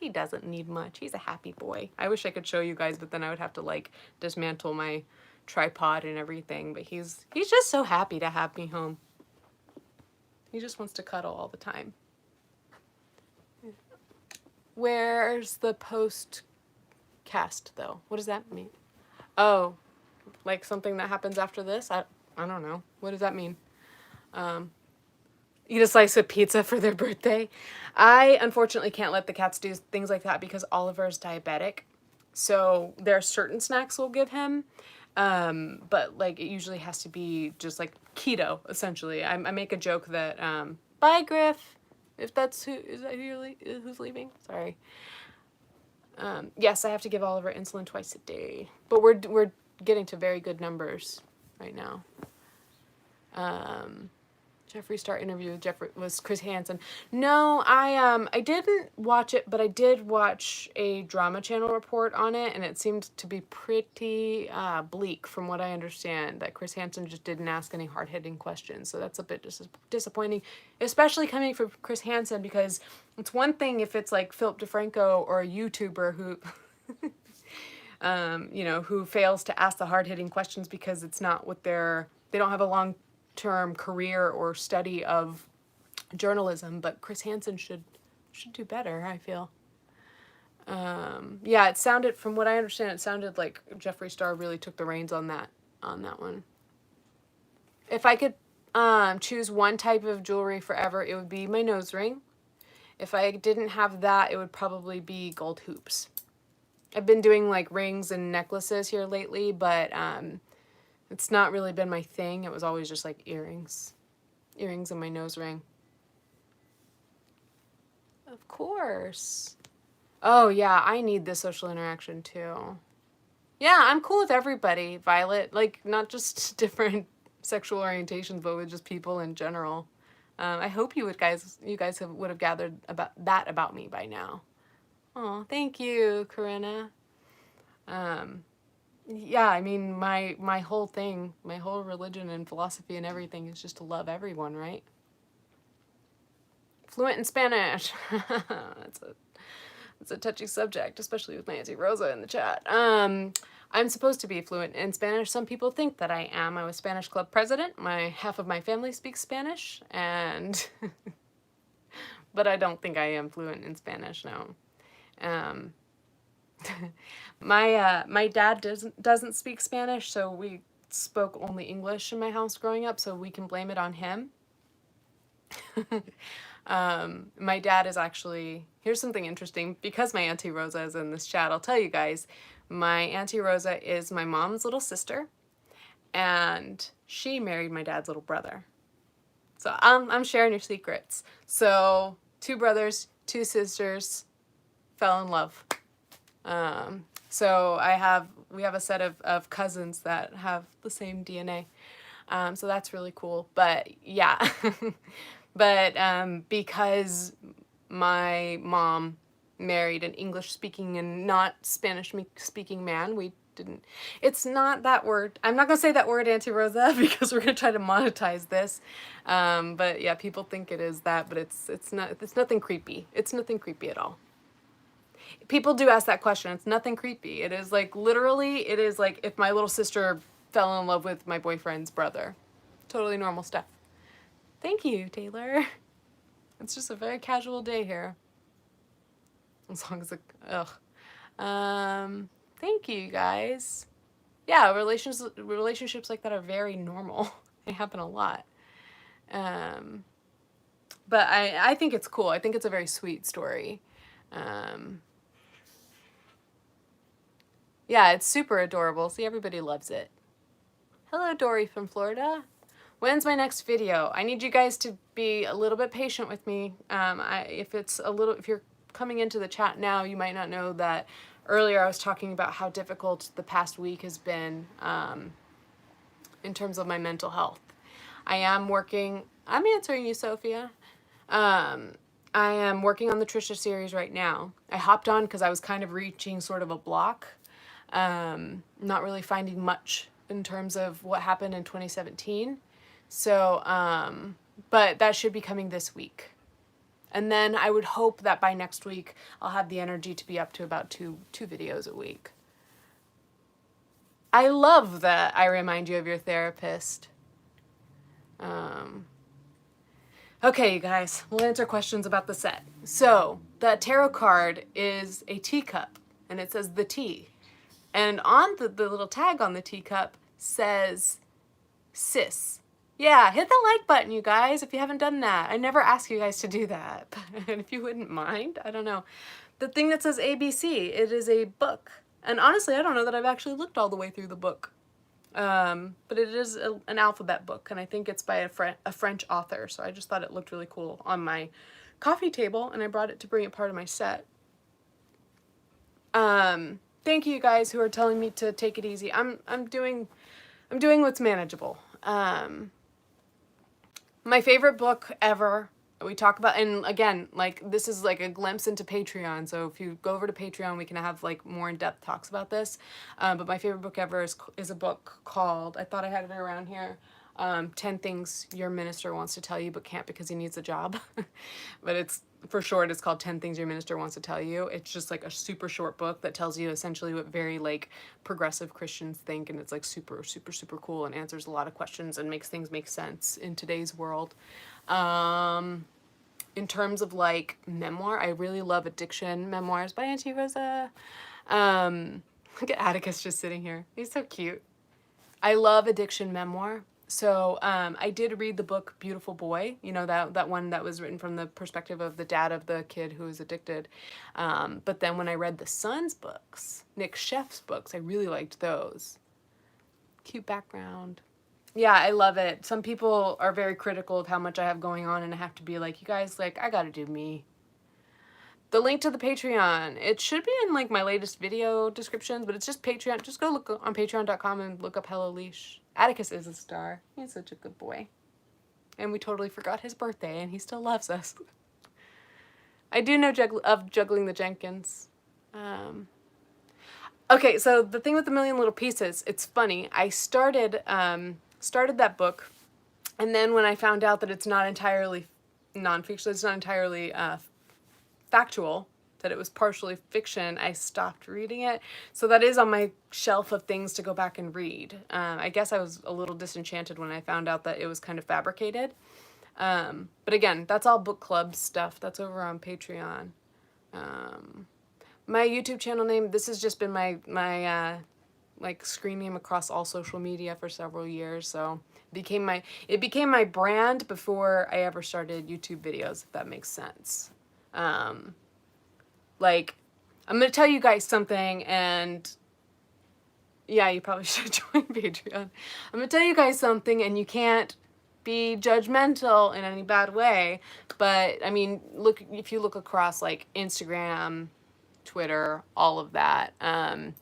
doesn't need much. He's a happy boy. I wish I could show you guys, but then I would have to, like, dismantle my tripod and everything, but he's just so happy to have me home. He just wants to cuddle all the time. Where's the post cast though? What does that mean? Oh, like something that happens after this? I don't know. What does that mean? Eat a slice of pizza for their birthday. I unfortunately can't let the cats do things like that because Oliver is diabetic. So there are certain snacks we'll give him. But like it usually has to be just like keto, essentially. I make a joke that, bye Griff, if that's is that who's leaving? Sorry. Yes, I have to give Oliver insulin twice a day, but we're getting to very good numbers right now. Jeffree Star interview with was Chris Hansen. No, I didn't watch it, but I did watch a Drama Channel report on it, and it seemed to be pretty bleak from what I understand, that Chris Hansen just didn't ask any hard-hitting questions. So that's a bit disappointing, especially coming from Chris Hansen, because it's one thing if it's like Philip DeFranco or a YouTuber who you know, who fails to ask the hard-hitting questions because it's not what they don't have a long-term career or study of journalism, but Chris Hansen should do better, I feel. Yeah, it sounded, from what I understand, it sounded like Jeffree Star really took the reins on that one. If I could choose one type of jewelry forever, it would be my nose ring. If I didn't have that, it would probably be gold hoops. I've been doing like rings and necklaces here lately, but it's not really been my thing. It was always just like earrings and my nose ring. Of course. Oh yeah, I need this social interaction too. Yeah, I'm cool with everybody, Violet. Like, not just different sexual orientations, but with just people in general. I hope you guys would have gathered about me by now. Oh, thank you, Corinna. Yeah, I mean, my whole thing, my whole religion and philosophy and everything is just to love everyone, right? Fluent in Spanish. It's a touchy subject, especially with Nancy Rosa in the chat. I'm supposed to be fluent in Spanish. Some people think that I am. I was Spanish club president. Half of my family speaks Spanish, and but I don't think I am fluent in Spanish, no. My dad doesn't speak Spanish, so we spoke only English in my house growing up, so we can blame it on him. My dad is actually, here's something interesting, because my Auntie Rosa is in this chat, I'll tell you guys, my Auntie Rosa is my mom's little sister, and she married my dad's little brother. So I'm sharing your secrets. So 2 brothers, 2 sisters fell in love. So we have a set of cousins that have the same DNA. So that's really cool. But yeah, but because my mom married an English-speaking and not Spanish-speaking man, we didn't. It's not that word. I'm not gonna say that word, Auntie Rosa, because we're gonna try to monetize this. But yeah, people think it is that, but it's not. It's nothing creepy. It's nothing creepy at all. People do ask that question. It's nothing creepy. It is like, literally, it is like if my little sister fell in love with my boyfriend's brother. Totally normal stuff. Thank you, Taylor. It's just a very casual day here. As long as thank you, guys. Yeah, relationships like that are very normal. They happen a lot. But I think it's cool. I think it's a very sweet story. Yeah, it's super adorable. See, everybody loves it. Hello, Dory from Florida. When's my next video? I need you guys to be a little bit patient with me. If you're coming into the chat now, you might not know that earlier I was talking about how difficult the past week has been in terms of my mental health. I'm answering you, Sophia. I am working on the Trisha series right now. I hopped on because I was kind of reaching sort of a block. Not really finding much in terms of what happened in 2017. So, but that should be coming this week. And then I would hope that by next week, I'll have the energy to be up to about two videos a week. I love that I remind you of your therapist. Okay, you guys, we'll answer questions about the set. So, the tarot card is a teacup, and it says the tea. And on the little tag on the teacup says sis. Yeah, hit the like button, you guys, if you haven't done that. I never ask you guys to do that. And if you wouldn't mind, I don't know. The thing that says ABC, it is a book. And honestly, I don't know that I've actually looked all the way through the book. But it is an alphabet book, and I think it's by a French author, so I just thought it looked really cool on my coffee table, and I brought it to bring it part of my set. Thank you guys who are telling me to take it easy. I'm doing what's manageable. My favorite book ever, we talk about, and again, like, this is like a glimpse into Patreon, so if you go over to Patreon, we can have like more in-depth talks about this. But my favorite book ever is a book called, I thought I had it around here, 10 Things Your Minister Wants to Tell You But Can't Because He Needs a Job. But it's, for short, it's called 10 Things Your Minister Wants to Tell You. It's just like a super short book that tells you essentially what very like progressive Christians think, and it's like super, super, super cool and answers a lot of questions and makes things make sense in today's world. In terms of like memoir, I really love addiction memoirs by Auntie Rosa. Look at Atticus just sitting here. He's so cute. I love addiction memoir. So I did read the book Beautiful Boy, you know, that one that was written from the perspective of the dad of the kid who was addicted. But then when I read the son's books, Nick Sheff's books, I really liked those. Cute background. Yeah, I love it. Some people are very critical of how much I have going on, and I have to be like, you guys, like, I gotta do me. The link to the Patreon, it should be in like my latest video descriptions, but it's just Patreon. Just go look on patreon.com and look up Helloleesh. Atticus is a star. He's such a good boy. And we totally forgot his birthday, and he still loves us. I do know of Juggling the Jenkins. Okay, so the thing with the Million Little Pieces, it's funny. I started that book, and then when I found out that it's not entirely nonfiction, it's not entirely factual, that it was partially fiction, I stopped reading it. So that is on my shelf of things to go back and read. I guess I was a little disenchanted when I found out that it was kind of fabricated. But again, that's all book club stuff. That's over on Patreon. My YouTube channel name, this has just been my like screen name across all social media for several years. So it became my brand before I ever started YouTube videos, if that makes sense. Like, I'm gonna tell you guys something, and yeah, you probably should join Patreon. I'm gonna tell you guys something, and you can't be judgmental in any bad way, but I mean, if you look across like Instagram, Twitter, all of that, I'm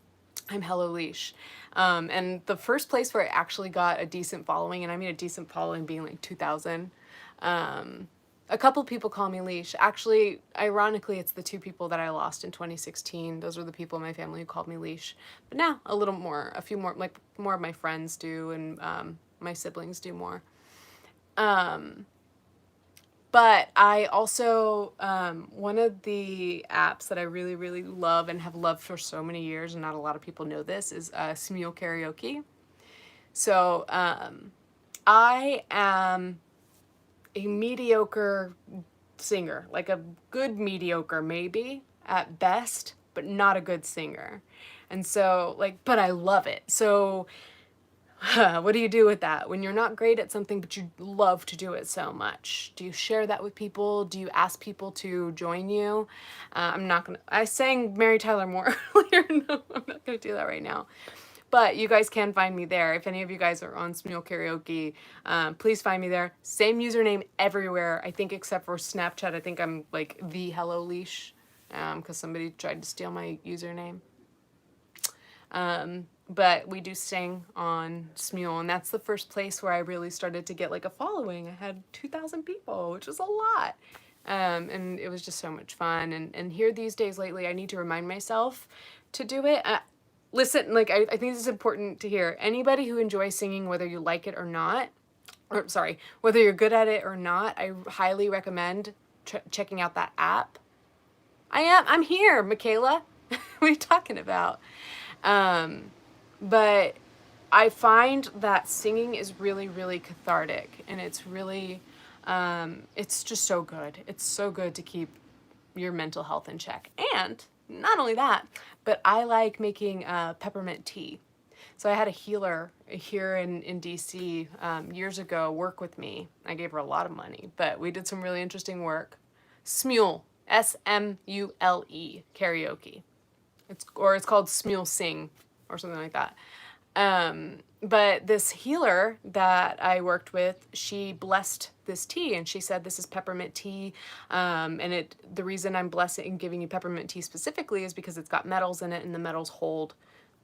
helloleesh. And the first place where I actually got a decent following, and I mean a decent following being like 2,000, a couple people call me Leash. Actually, ironically, it's the two people that I lost in 2016. Those were the people in my family who called me Leash. But now, a few more, like more of my friends do, and my siblings do more. But I also, one of the apps that I really, really love and have loved for so many years, and not a lot of people know this, is Smule Karaoke. So I am a mediocre singer, like a good mediocre maybe at best, but not a good singer. And so but I love it. So what do you do with that when you're not great at something but you love to do it so much? Do you share that with people? Do you ask people to join you? I sang Mary Tyler Moore earlier. No, I'm not gonna do that right now. But you guys can find me there. If any of you guys are on Smule Karaoke, please find me there. Same username everywhere, I think, except for Snapchat. I think I'm like the helloleesh, because somebody tried to steal my username. But we do sing on Smule, and that's the first place where I really started to get like a following. I had 2,000 people, which was a lot. And it was just so much fun. And here these days lately, I need to remind myself to do it. Listen, like, I think this is important to hear. Anybody who enjoys singing, whether you like it or not, whether you're good at it or not, I highly recommend checking out that app. I'm here, Michaela. What are you talking about? But I find that singing is really, really cathartic, and it's really, It's just so good. It's so good to keep your mental health in check. And not only that, but I like making peppermint tea. So I had a healer here in DC years ago work with me. I gave her a lot of money, but we did some really interesting work. Smule, Smule, karaoke. It's called Smule Sing or something like that. But this healer that I worked with, she blessed this tea and she said, this is peppermint tea. And the reason I'm blessing and giving you peppermint tea specifically is because it's got metals in it and the metals hold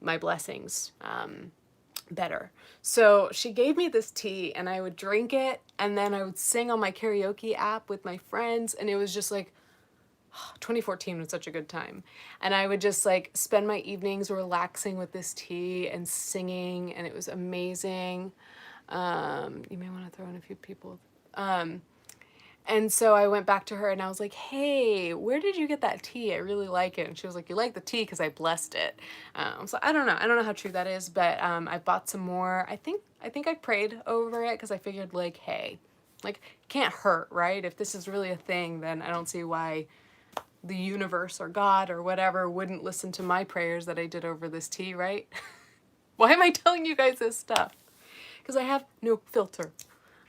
my blessings better. So she gave me this tea and I would drink it and then I would sing on my karaoke app with my friends, and it was just like, 2014 was such a good time. And I would just like spend my evenings relaxing with this tea and singing, and it was amazing. You may want to throw in a few people. And so I went back to her and I was like, hey, where did you get that tea? I really like it. And she was like, you like the tea because I blessed it. So I don't know. I don't know how true that is, but I bought some more. I think I prayed over it because I figured like, hey, like it can't hurt, right? If this is really a thing, then I don't see why the universe or God or whatever wouldn't listen to my prayers that I did over this tea, right? Why am I telling you guys this stuff? Because I have no filter.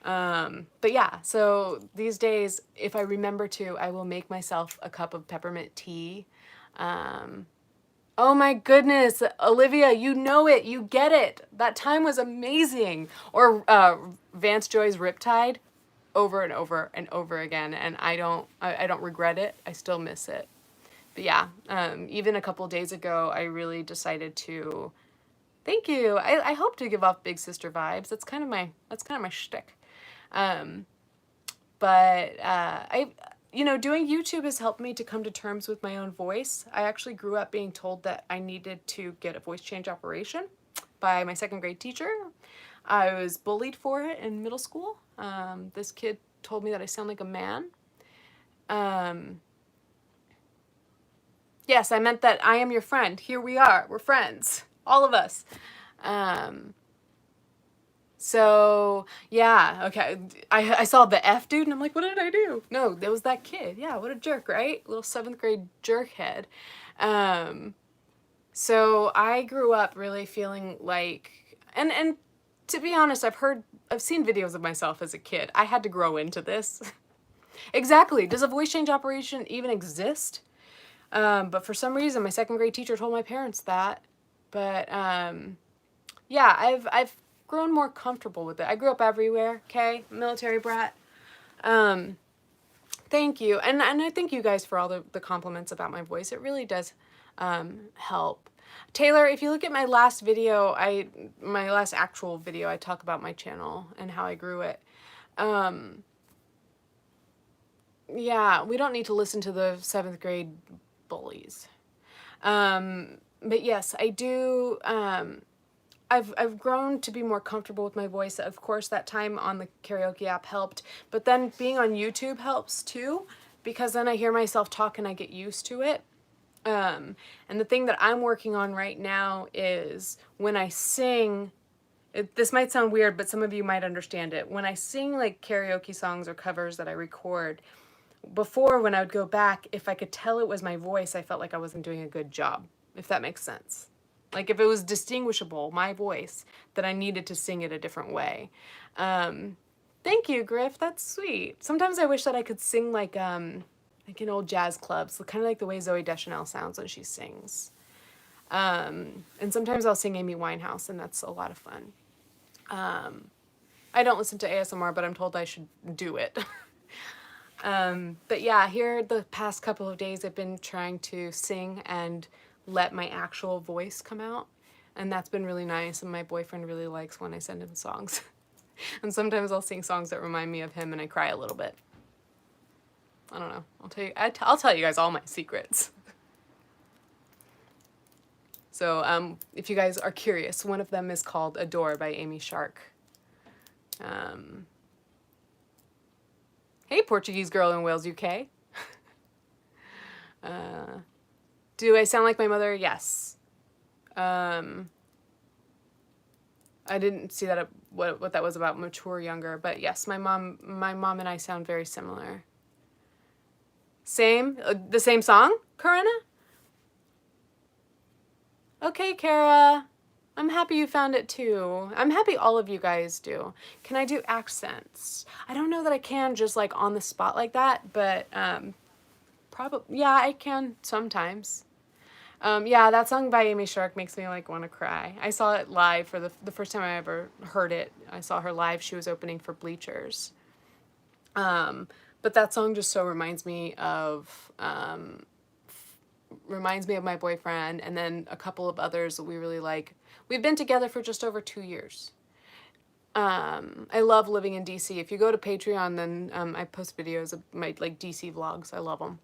But yeah, so these days, if I remember to, I will make myself a cup of peppermint tea. Oh my goodness, Olivia, you know it, you get it. That time was amazing. Or Vance Joy's Riptide. Over and over and over again, and I don't regret it. I still miss it. But yeah, even a couple days ago, I really decided to. Thank you. I hope to give off big sister vibes. That's kind of my shtick. Doing YouTube has helped me to come to terms with my own voice. I actually grew up being told that I needed to get a voice change operation by my second grade teacher. I was bullied for it in middle school. This kid told me that I sound like a man. Yes, I meant that I am your friend. Here we are. We're friends. All of us. So, yeah, okay. I saw the F dude and I'm like, what did I do? No, there was that kid. Yeah, what a jerk, right? Little 7th grade jerk head. So I grew up really feeling like, and to be honest, I've seen videos of myself as a kid. I had to grow into this. Exactly. Does a voice change operation even exist? But for some reason, my second grade teacher told my parents that. But yeah, I've grown more comfortable with it. I grew up everywhere. Okay, military brat. Thank you, and I thank you guys for all the compliments about my voice. It really does help. Taylor, if you look at my last video, my last actual video, I talk about my channel and how I grew it. Yeah, we don't need to listen to the 7th grade bullies. But yes, I do. I've grown to be more comfortable with my voice. Of course, that time on the karaoke app helped, but then being on YouTube helps too, because then I hear myself talk and I get used to it. And the thing that I'm working on right now is when I sing, this might sound weird, but some of you might understand it. When I sing like karaoke songs or covers that I record, before when I would go back, if I could tell it was my voice, I felt like I wasn't doing a good job, if that makes sense. Like if it was distinguishable, my voice, that I needed to sing it a different way. Thank you, Griff. That's sweet. Sometimes I wish that I could sing like in old jazz clubs, kind of like the way Zooey Deschanel sounds when she sings. And sometimes I'll sing Amy Winehouse, and that's a lot of fun. I don't listen to ASMR, but I'm told I should do it. But yeah, here the past couple of days I've been trying to sing and let my actual voice come out, and that's been really nice, and my boyfriend really likes when I send him songs. And sometimes I'll sing songs that remind me of him and I cry a little bit. I don't know. I'll tell you guys all my secrets. So if you guys are curious, one of them is called Adore by Amy Shark. Hey, Portuguese girl in Wales, UK. Do I sound like my mother? Yes. I didn't see that. what that was about, mature, younger. But yes, my mom and I sound very similar. Same, the same song, Corinna? Okay, Kara. I'm happy you found it too. I'm happy all of you guys do. Can I do accents? I don't know that I can just like on the spot like that, but probably, yeah, I can sometimes. Yeah, that song by Amy Shark makes me like want to cry. I saw it live for the first time I ever heard it. I saw her live. She was opening for Bleachers. But that song just so reminds me of my boyfriend, and then a couple of others that we really like. We've been together for just over 2 years. I love living in DC. If you go to Patreon, then I post videos of my like DC vlogs. I love them.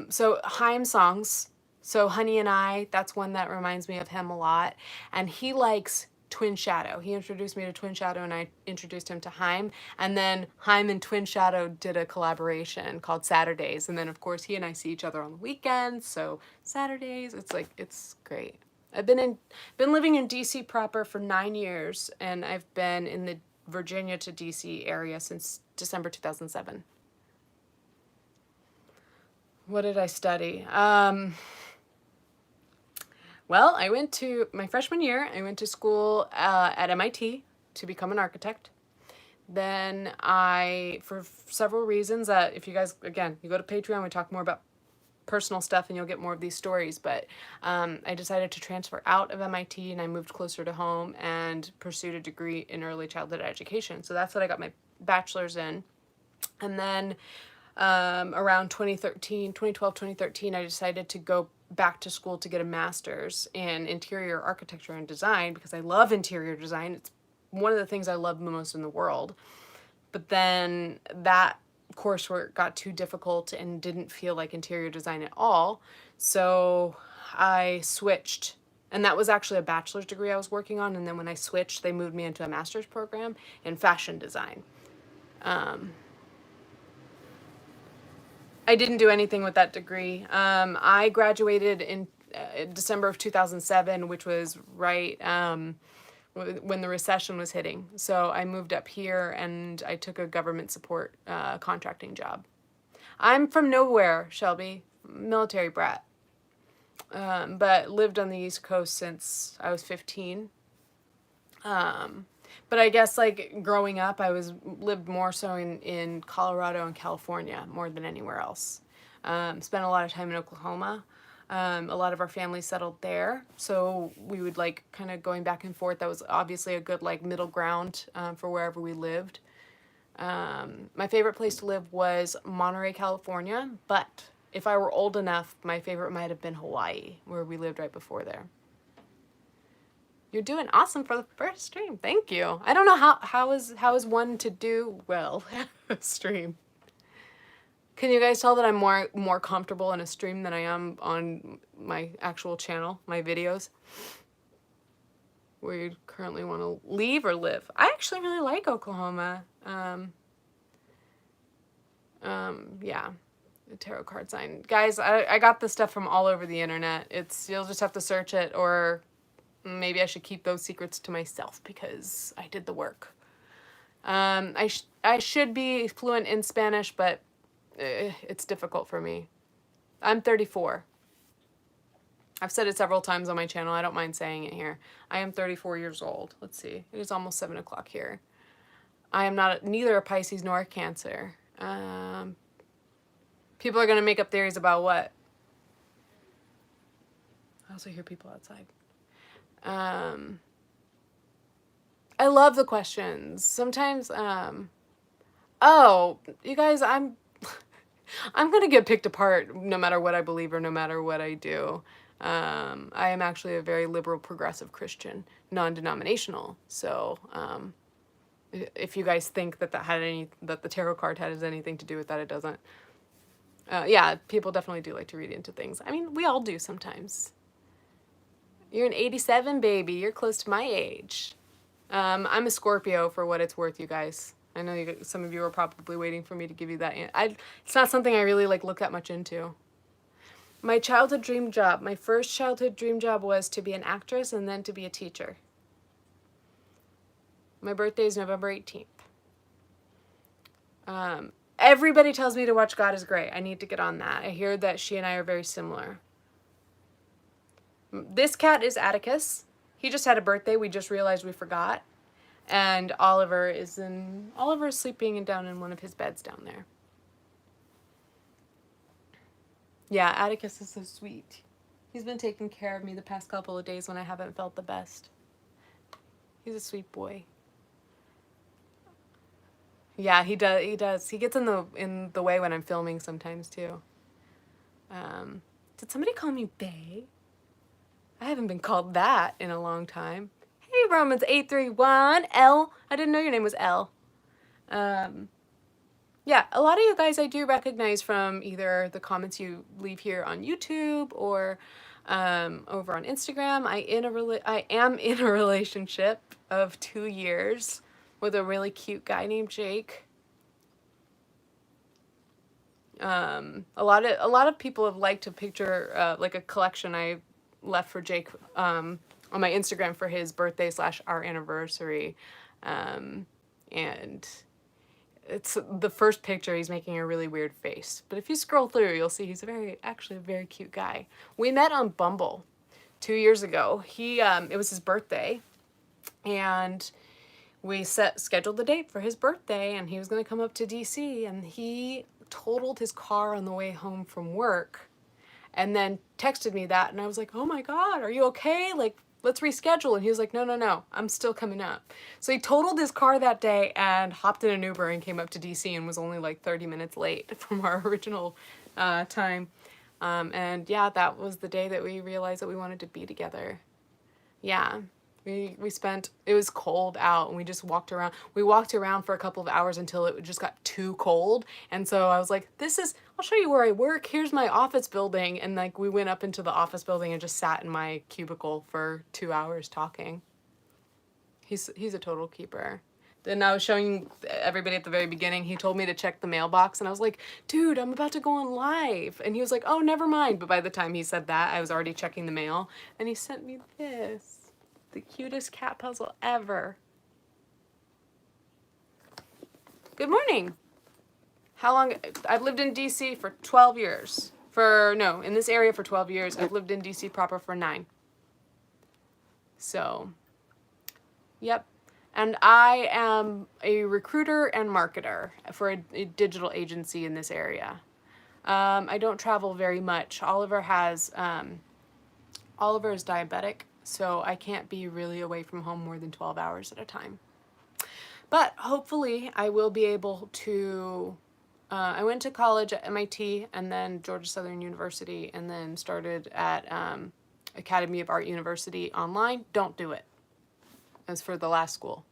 So Haim songs. So Honey and I, that's one that reminds me of him a lot. And he likes Twin Shadow. He introduced me to Twin Shadow, and I introduced him to Haim. And then Haim and Twin Shadow did a collaboration called Saturdays. And then of course he and I see each other on the weekends. So Saturdays, it's great. I've been living in DC proper for 9 years, and I've been in the Virginia to DC area since December 2007. What did I study? Well, I went to my freshman year. I went to school at MIT to become an architect. Then for several reasons that if you guys, again, you go to Patreon, we talk more about personal stuff and you'll get more of these stories. But I decided to transfer out of MIT, and I moved closer to home and pursued a degree in early childhood education. So that's what I got my bachelor's in. And then around 2012, 2013, I decided to go back to school to get a master's in interior architecture and design because I love interior design. It's one of the things I love the most in the world. But then that coursework got too difficult and didn't feel like interior design at all. So I switched, and that was actually a bachelor's degree I was working on. And then when I switched, they moved me into a master's program in fashion design. I didn't do anything with that degree. I graduated in December of 2007, which was right when the recession was hitting. So I moved up here and I took a government support contracting job. I'm from nowhere, Shelby, military brat, but lived on the East Coast since I was 15. But I guess like growing up, lived more so in Colorado and California more than anywhere else. Spent a lot of time in Oklahoma. A lot of our family settled there, so we would like kind of going back and forth. That was obviously a good like middle ground for wherever we lived. My favorite place to live was Monterey, California, but if I were old enough, my favorite might have been Hawaii, where we lived right before there. You're doing awesome for the first stream. Thank you. I don't know how is one to do well a stream. Can you guys tell that I'm more comfortable in a stream than I am on my actual channel, my videos? Where you currently want to leave or live? I actually really like Oklahoma. Yeah, the tarot card sign. Guys, I got this stuff from all over the internet. You'll just have to search it, or maybe I should keep those secrets to myself because I did the work. I should be fluent in Spanish, but it's difficult for me. I'm 34. I've said it several times on my channel. I don't mind saying it here. I am 34 years old. Let's see. It is almost 7 o'clock here. I am neither a Pisces nor a Cancer. People are going to make up theories about what? I also hear people outside. I love the questions. Sometimes, oh, you guys, I'm going to get picked apart no matter what I believe or no matter what I do. I am actually a very liberal, progressive Christian, non-denominational. So, if you guys think that that the tarot card has anything to do with that, it doesn't. Yeah, people definitely do like to read into things. I mean, we all do sometimes. You're an 87 baby. You're close to my age. I'm a Scorpio for what it's worth, you guys. I know some of you are probably waiting for me to give you that. It's not something I really look that much into. My childhood dream job. My first childhood dream job was to be an actress and then to be a teacher. My birthday is November 18th. Everybody tells me to watch God is Great. I need to get on that. I hear that she and I are very similar. This cat is Atticus. He just had a birthday. We just realized we forgot. And Oliver is sleeping down in one of his beds down there. Yeah, Atticus is so sweet. He's been taking care of me the past couple of days when I haven't felt the best. He's a sweet boy. Yeah, he does. He gets in the way when I'm filming sometimes too. Did somebody call me Bae? I haven't been called that in a long time. Hey, Romans 831 L. I didn't know your name was L. Yeah, a lot of you guys I do recognize from either the comments you leave here on YouTube or over on Instagram. I am in a relationship of 2 years with a really cute guy named Jake. A lot of people have liked a picture, like a collection I left for Jake on my Instagram for his birthday / our anniversary, and it's the first picture. He's making a really weird face, but if you scroll through, you'll see he's actually a very cute guy. We met on Bumble 2 years ago. It was his birthday, and we scheduled the date for his birthday, and he was going to come up to DC, and he totaled his car on the way home from work, and then texted me that, and I was like, oh my God, are you okay? Like, let's reschedule. And he was like, no, I'm still coming up. So he totaled his car that day and hopped in an Uber and came up to DC and was only like 30 minutes late from our original time. And yeah, that was the day that we realized that we wanted to be together. Yeah. It was cold out, and we just walked around. We walked around for a couple of hours until it just got too cold. And so I was like, I'll show you where I work. Here's my office building. And like, we went up into the office building and just sat in my cubicle for 2 hours talking. He's a total keeper. Then I was showing everybody at the very beginning, he told me to check the mailbox, and I was like, dude, I'm about to go on live. And he was like, oh, never mind. But by the time he said that, I was already checking the mail, and he sent me this. The cutest cat puzzle ever. Good morning. How long? I've lived in DC for 12 years. In this area for 12 years. I've lived in DC proper for 9. So, yep. And I am a recruiter and marketer for a digital agency in this area. I don't travel very much. Oliver is diabetic, so I can't be really away from home more than 12 hours at a time. But hopefully I will be able to, I went to college at MIT and then Georgia Southern University, and then started at Academy of Art University online. Don't do it. As for the last school.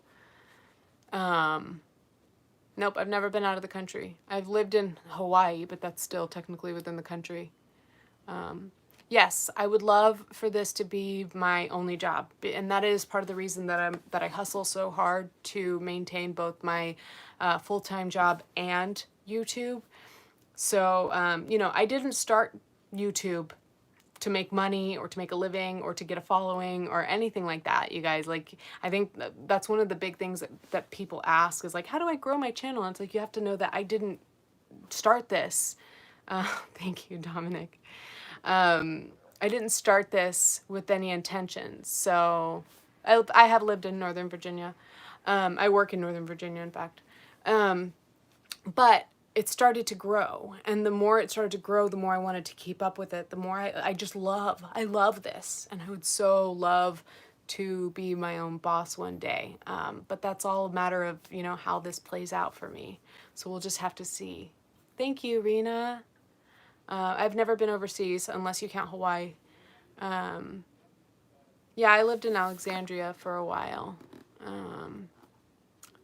Nope, I've never been out of the country. I've lived in Hawaii, but that's still technically within the country. Yes, I would love for this to be my only job, and that is part of the reason that I hustle so hard to maintain both my full-time job and YouTube. So, I didn't start YouTube to make money or to make a living or to get a following or anything like that, you guys. Like, I think that's one of the big things that people ask is like, how do I grow my channel? And it's like, you have to know that I didn't start this. Thank you, Dominic. I didn't start this with any intentions. So I have lived in Northern Virginia. I work in Northern Virginia, in fact. But it started to grow. And the more it started to grow, the more I wanted to keep up with it. The more I love this. And I would so love to be my own boss one day. But that's all a matter of, how this plays out for me. So we'll just have to see. Thank you, Rena. I've never been overseas unless you count Hawaii. Yeah, I lived in Alexandria for a while.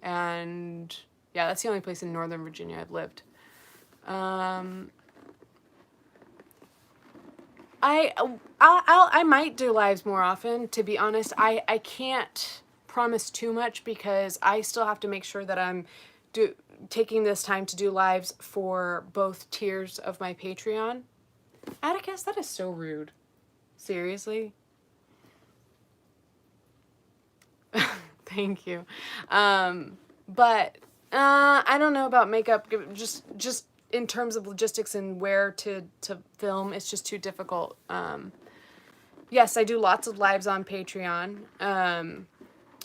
And yeah, that's the only place in Northern Virginia I've lived. I might do lives more often, to be honest. I can't promise too much because I still have to make sure that I'm taking this time to do lives for both tiers of my Patreon. Atticus, that is so rude. Seriously? Thank you. But I don't know about makeup. Just in terms of logistics and where to film, it's just too difficult. Yes, I do lots of lives on Patreon.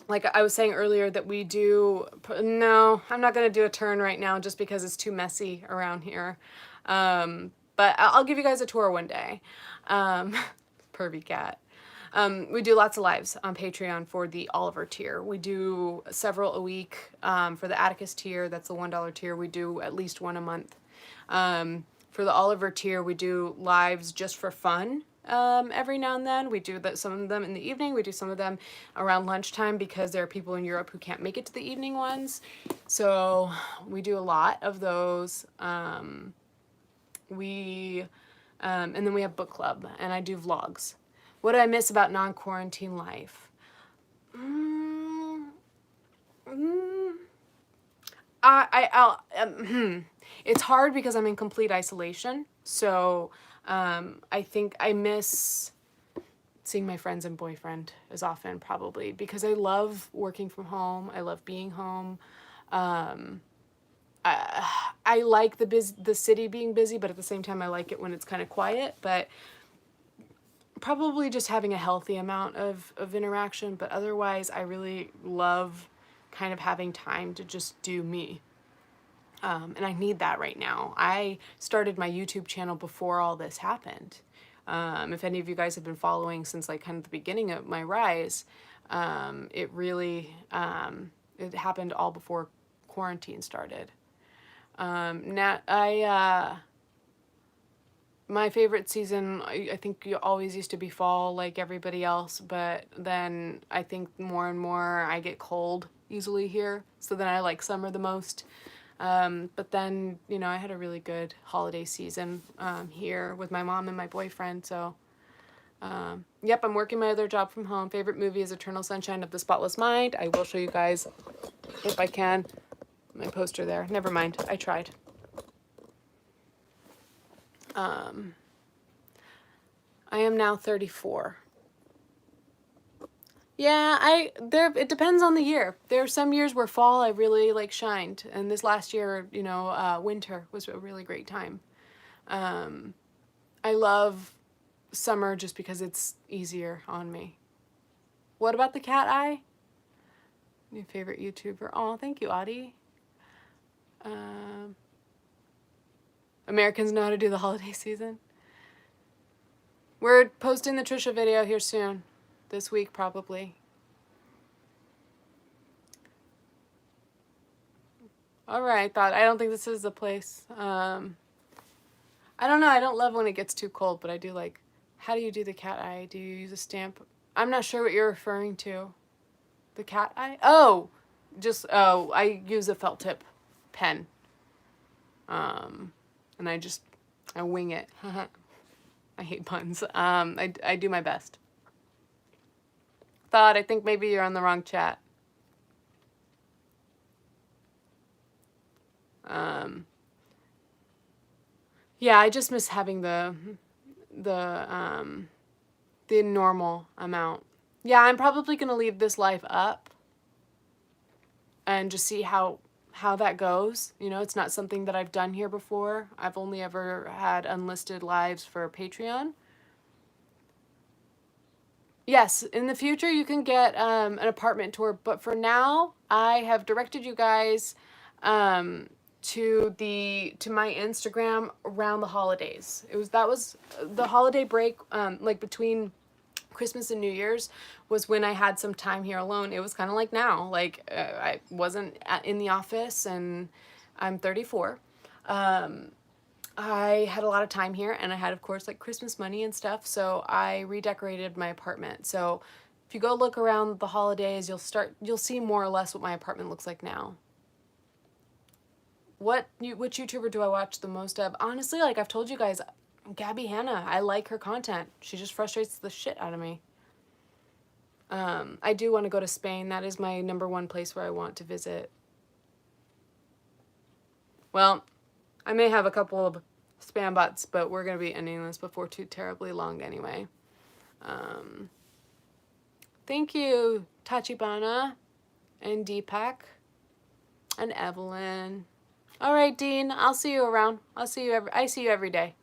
Like I was saying earlier that we do, no, I'm not going to do a turn right now just because it's too messy around here. But I'll give you guys a tour one day. Pervy cat. We do lots of lives on Patreon for the Oliver tier. We do several a week. For the Atticus tier, that's the $1 tier, we do at least one a month. For the Oliver tier, we do lives just for fun. Every now and then we do some of them in the evening. We do some of them around lunchtime because there are people in Europe who can't make it to the evening ones. So we do a lot of those. And then we have book club and I do vlogs. What do I miss about non-quarantine life? It's hard because I'm in complete isolation. So I think I miss seeing my friends and boyfriend as often, probably, because I love working from home. I love being home. I like the city being busy, but at the same time, I like it when it's kind of quiet. But probably just having a healthy amount of interaction. But otherwise, I really love kind of having time to just do me. And I need that right now. I started my YouTube channel before all this happened. If any of you guys have been following since like kind of the beginning of my rise, it really, it happened all before quarantine started. My favorite season, I think you always used to be fall like everybody else, but then I think more and more I get cold easily here. So then I like summer the most. But then, you know, I had a really good holiday season here with my mom and my boyfriend. So, yep, I'm working my other job from home. Favorite movie is Eternal Sunshine of the Spotless Mind. I will show you guys, if I can, my poster there. Never mind, I tried. I am now 34. Yeah, it depends on the year. There are some years where fall I really like shined, and this last year, you know, winter was a really great time. I love summer just because it's easier on me. What about the cat eye? Your favorite YouTuber? Oh, thank you, Audie. Americans know how to do the holiday season. We're posting the Trisha video here soon. This week, probably. All right, I don't think this is the place. I don't know. I don't love when it gets too cold, but I do like. How do you do the cat eye? Do you use a stamp? I'm not sure what you're referring to. The cat eye? Oh, I use a felt tip pen. And I wing it. I hate puns. I do my best. I think maybe you're on the wrong chat. Yeah, I just miss having the normal amount. Yeah, I'm probably gonna leave this life up and just see how that goes. You know, it's not something that I've done here before. I've only ever had unlisted lives for Patreon. Yes, in the future you can get an apartment tour, but for now I have directed you guys to my Instagram around the holidays. That was the holiday break, like between Christmas and New Year's was when I had some time here alone. It was kind of like now, like I wasn't in the office and I'm 34. I had a lot of time here and I had, of course, like Christmas money and stuff. So I redecorated my apartment. So if you go look around the holidays, you'll see more or less what my apartment looks like now. Which YouTuber do I watch the most of? Honestly, like I've told you guys, Gabby Hanna. I like her content. She just frustrates the shit out of me. I do want to go to Spain. That is my #1 place where I want to visit. Well, I may have a couple of spam bots, but we're going to be ending this before too terribly long anyway. Thank you, Tachibana. and Deepak and Evelyn. All right, Dean, I'll see you around. I see you every day.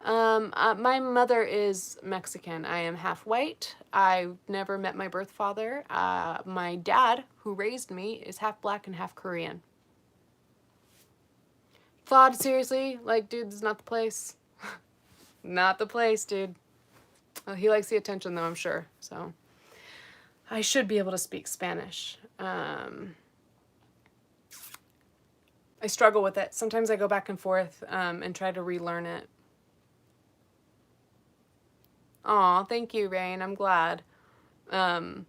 My mother is Mexican. I am half white. I never met my birth father. My dad, who raised me, is half black and half Korean. Thought, seriously? Like, dude, this is not the place. Not the place, dude. Well, he likes the attention, though, I'm sure. So, I should be able to speak Spanish. I struggle with it. Sometimes I go back and forth and try to relearn it. Aw, thank you, Rain. I'm glad. Oliver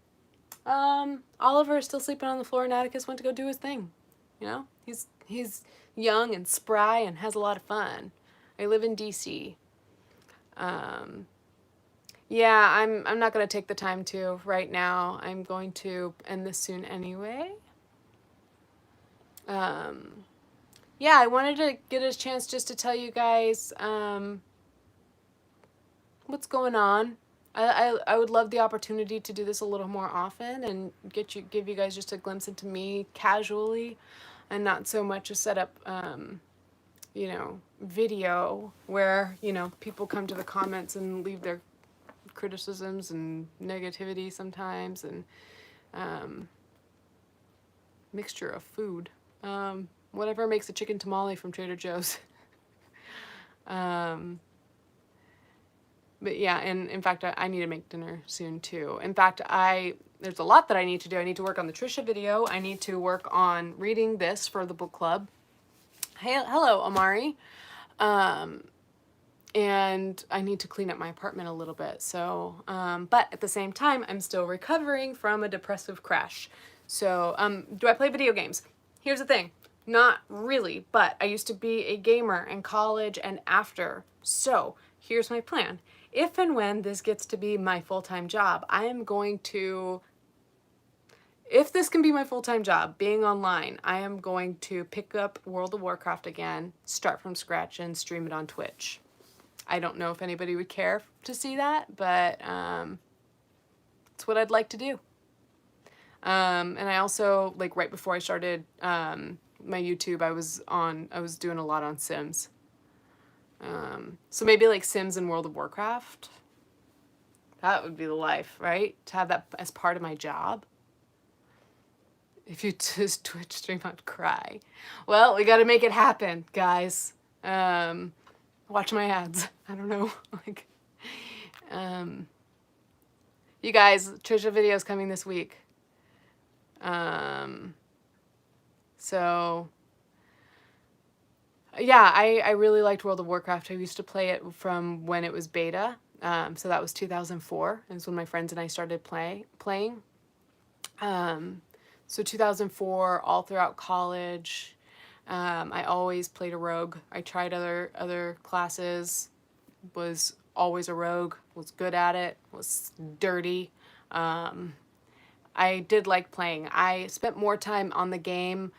is still sleeping on the floor and Atticus went to go do his thing. You know? He's young and spry and has a lot of fun. I live in DC. Yeah, I'm not going to take the time to right now. I'm going to end this soon anyway. Yeah, I wanted to get a chance just to tell you guys what's going on. I would love the opportunity to do this a little more often and give you guys just a glimpse into me casually and not so much a setup video where, people come to the comments and leave their criticisms and negativity sometimes and mixture of food. Whatever makes a chicken tamale from Trader Joe's. But yeah, and in fact, I need to make dinner soon too. In fact, there's a lot that I need to do. I need to work on the Trisha video. I need to work on reading this for the book club. Hey, hello, Amari. And I need to clean up my apartment a little bit. So, but at the same time, I'm still recovering from a depressive crash. So, do I play video games? Here's the thing. Not really, but I used to be a gamer in college and after. So, here's my plan. If and when this gets to be my full-time job, I am going to, if this can be my full-time job, being online, I am going to pick up World of Warcraft again, start from scratch, and stream it on Twitch. I don't know if anybody would care to see that, but it's what I'd like to do. And I also, like right before I started my YouTube, I was doing a lot on Sims. So maybe like Sims and World of Warcraft. That would be the life, right? To have that as part of my job. If you just Twitch stream, I'd cry. Well, we got to make it happen, guys. Watch my ads. I don't know. Like, you guys, Trisha video's coming this week. So yeah, I really liked World of Warcraft. I used to play it from when it was beta. So that was 2004. Is when my friends and I started playing. So 2004, all throughout college. I always played a rogue. I tried other classes, was always a rogue, was good at it, was dirty. I did like playing. I spent more time on the game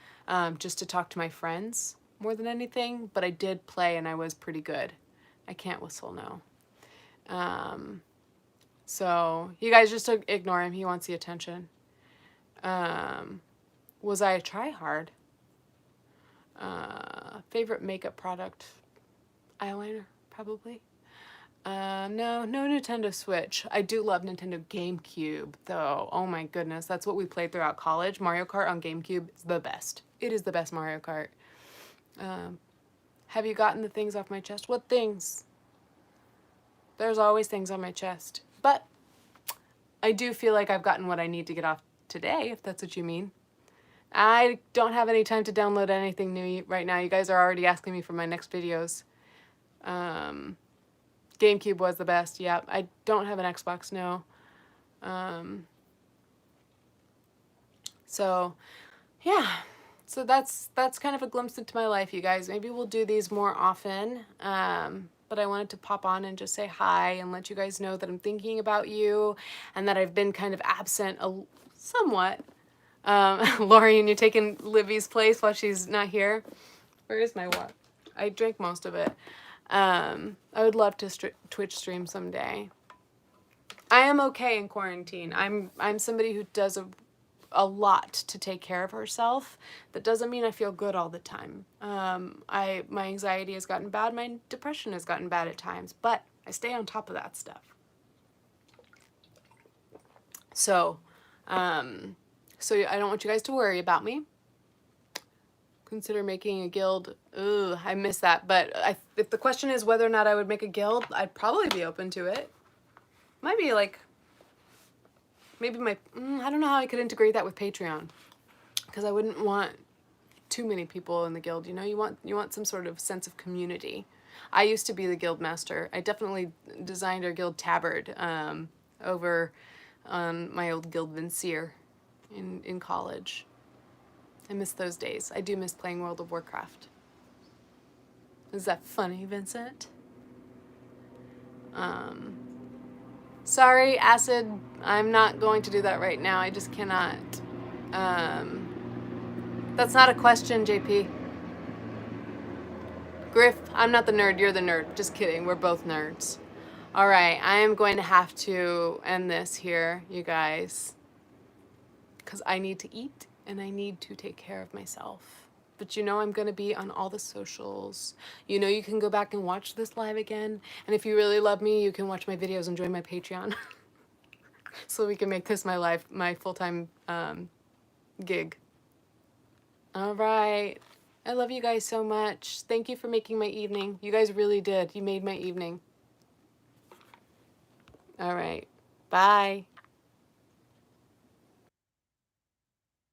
just to talk to my friends more than anything, but I did play and I was pretty good. I can't whistle now. So you guys just ignore him. He wants the attention. Was I a tryhard? Favorite makeup product? Eyeliner, probably. No Nintendo Switch. I do love Nintendo GameCube, though. Oh my goodness, that's what we played throughout college. Mario Kart on GameCube is the best. It is the best Mario Kart. Have you gotten the things off my chest? What things? There's always things on my chest. But I do feel like I've gotten what I need to get off today, if that's what you mean. I don't have any time to download anything new right now. You guys are already asking me for my next videos. GameCube was the best. Yeah, I don't have an Xbox, no. So, yeah. So that's kind of a glimpse into my life, you guys. Maybe we'll do these more often. But I wanted to pop on and just say hi and let you guys know that I'm thinking about you and that I've been kind of absent somewhat. Lori, and you're taking Libby's place while she's not here. Where is my water? I drank most of it. I would love to Twitch stream someday. I am okay in quarantine. I'm somebody who does a lot to take care of herself. That doesn't mean I feel good all the time. My anxiety has gotten bad, my depression has gotten bad at times, but I stay on top of that stuff. So, so I don't want you guys to worry about me. Consider making a guild. Ooh, I miss that. But if the question is whether or not I would make a guild, I'd probably be open to it. Might be like, maybe I don't know how I could integrate that with Patreon, because I wouldn't want too many people in the guild. You know, you want some sort of sense of community. I used to be the guild master. I definitely designed our guild tabard over on my old guild Vincier in college. I miss those days. I do miss playing World of Warcraft. Is that funny, Vincent? Sorry, Acid. I'm not going to do that right now. I just cannot. That's not a question, JP. Griff, I'm not the nerd. You're the nerd. Just kidding. We're both nerds. All right. I am going to have to end this here, you guys, because I need to eat and I need to take care of myself. But you know I'm going to be on all the socials. You know you can go back and watch this live again. And if you really love me, you can watch my videos and join my Patreon. So we can make this my full-time gig. All right. I love you guys so much. Thank you for making my evening. You guys really did. You made my evening. All right. Bye.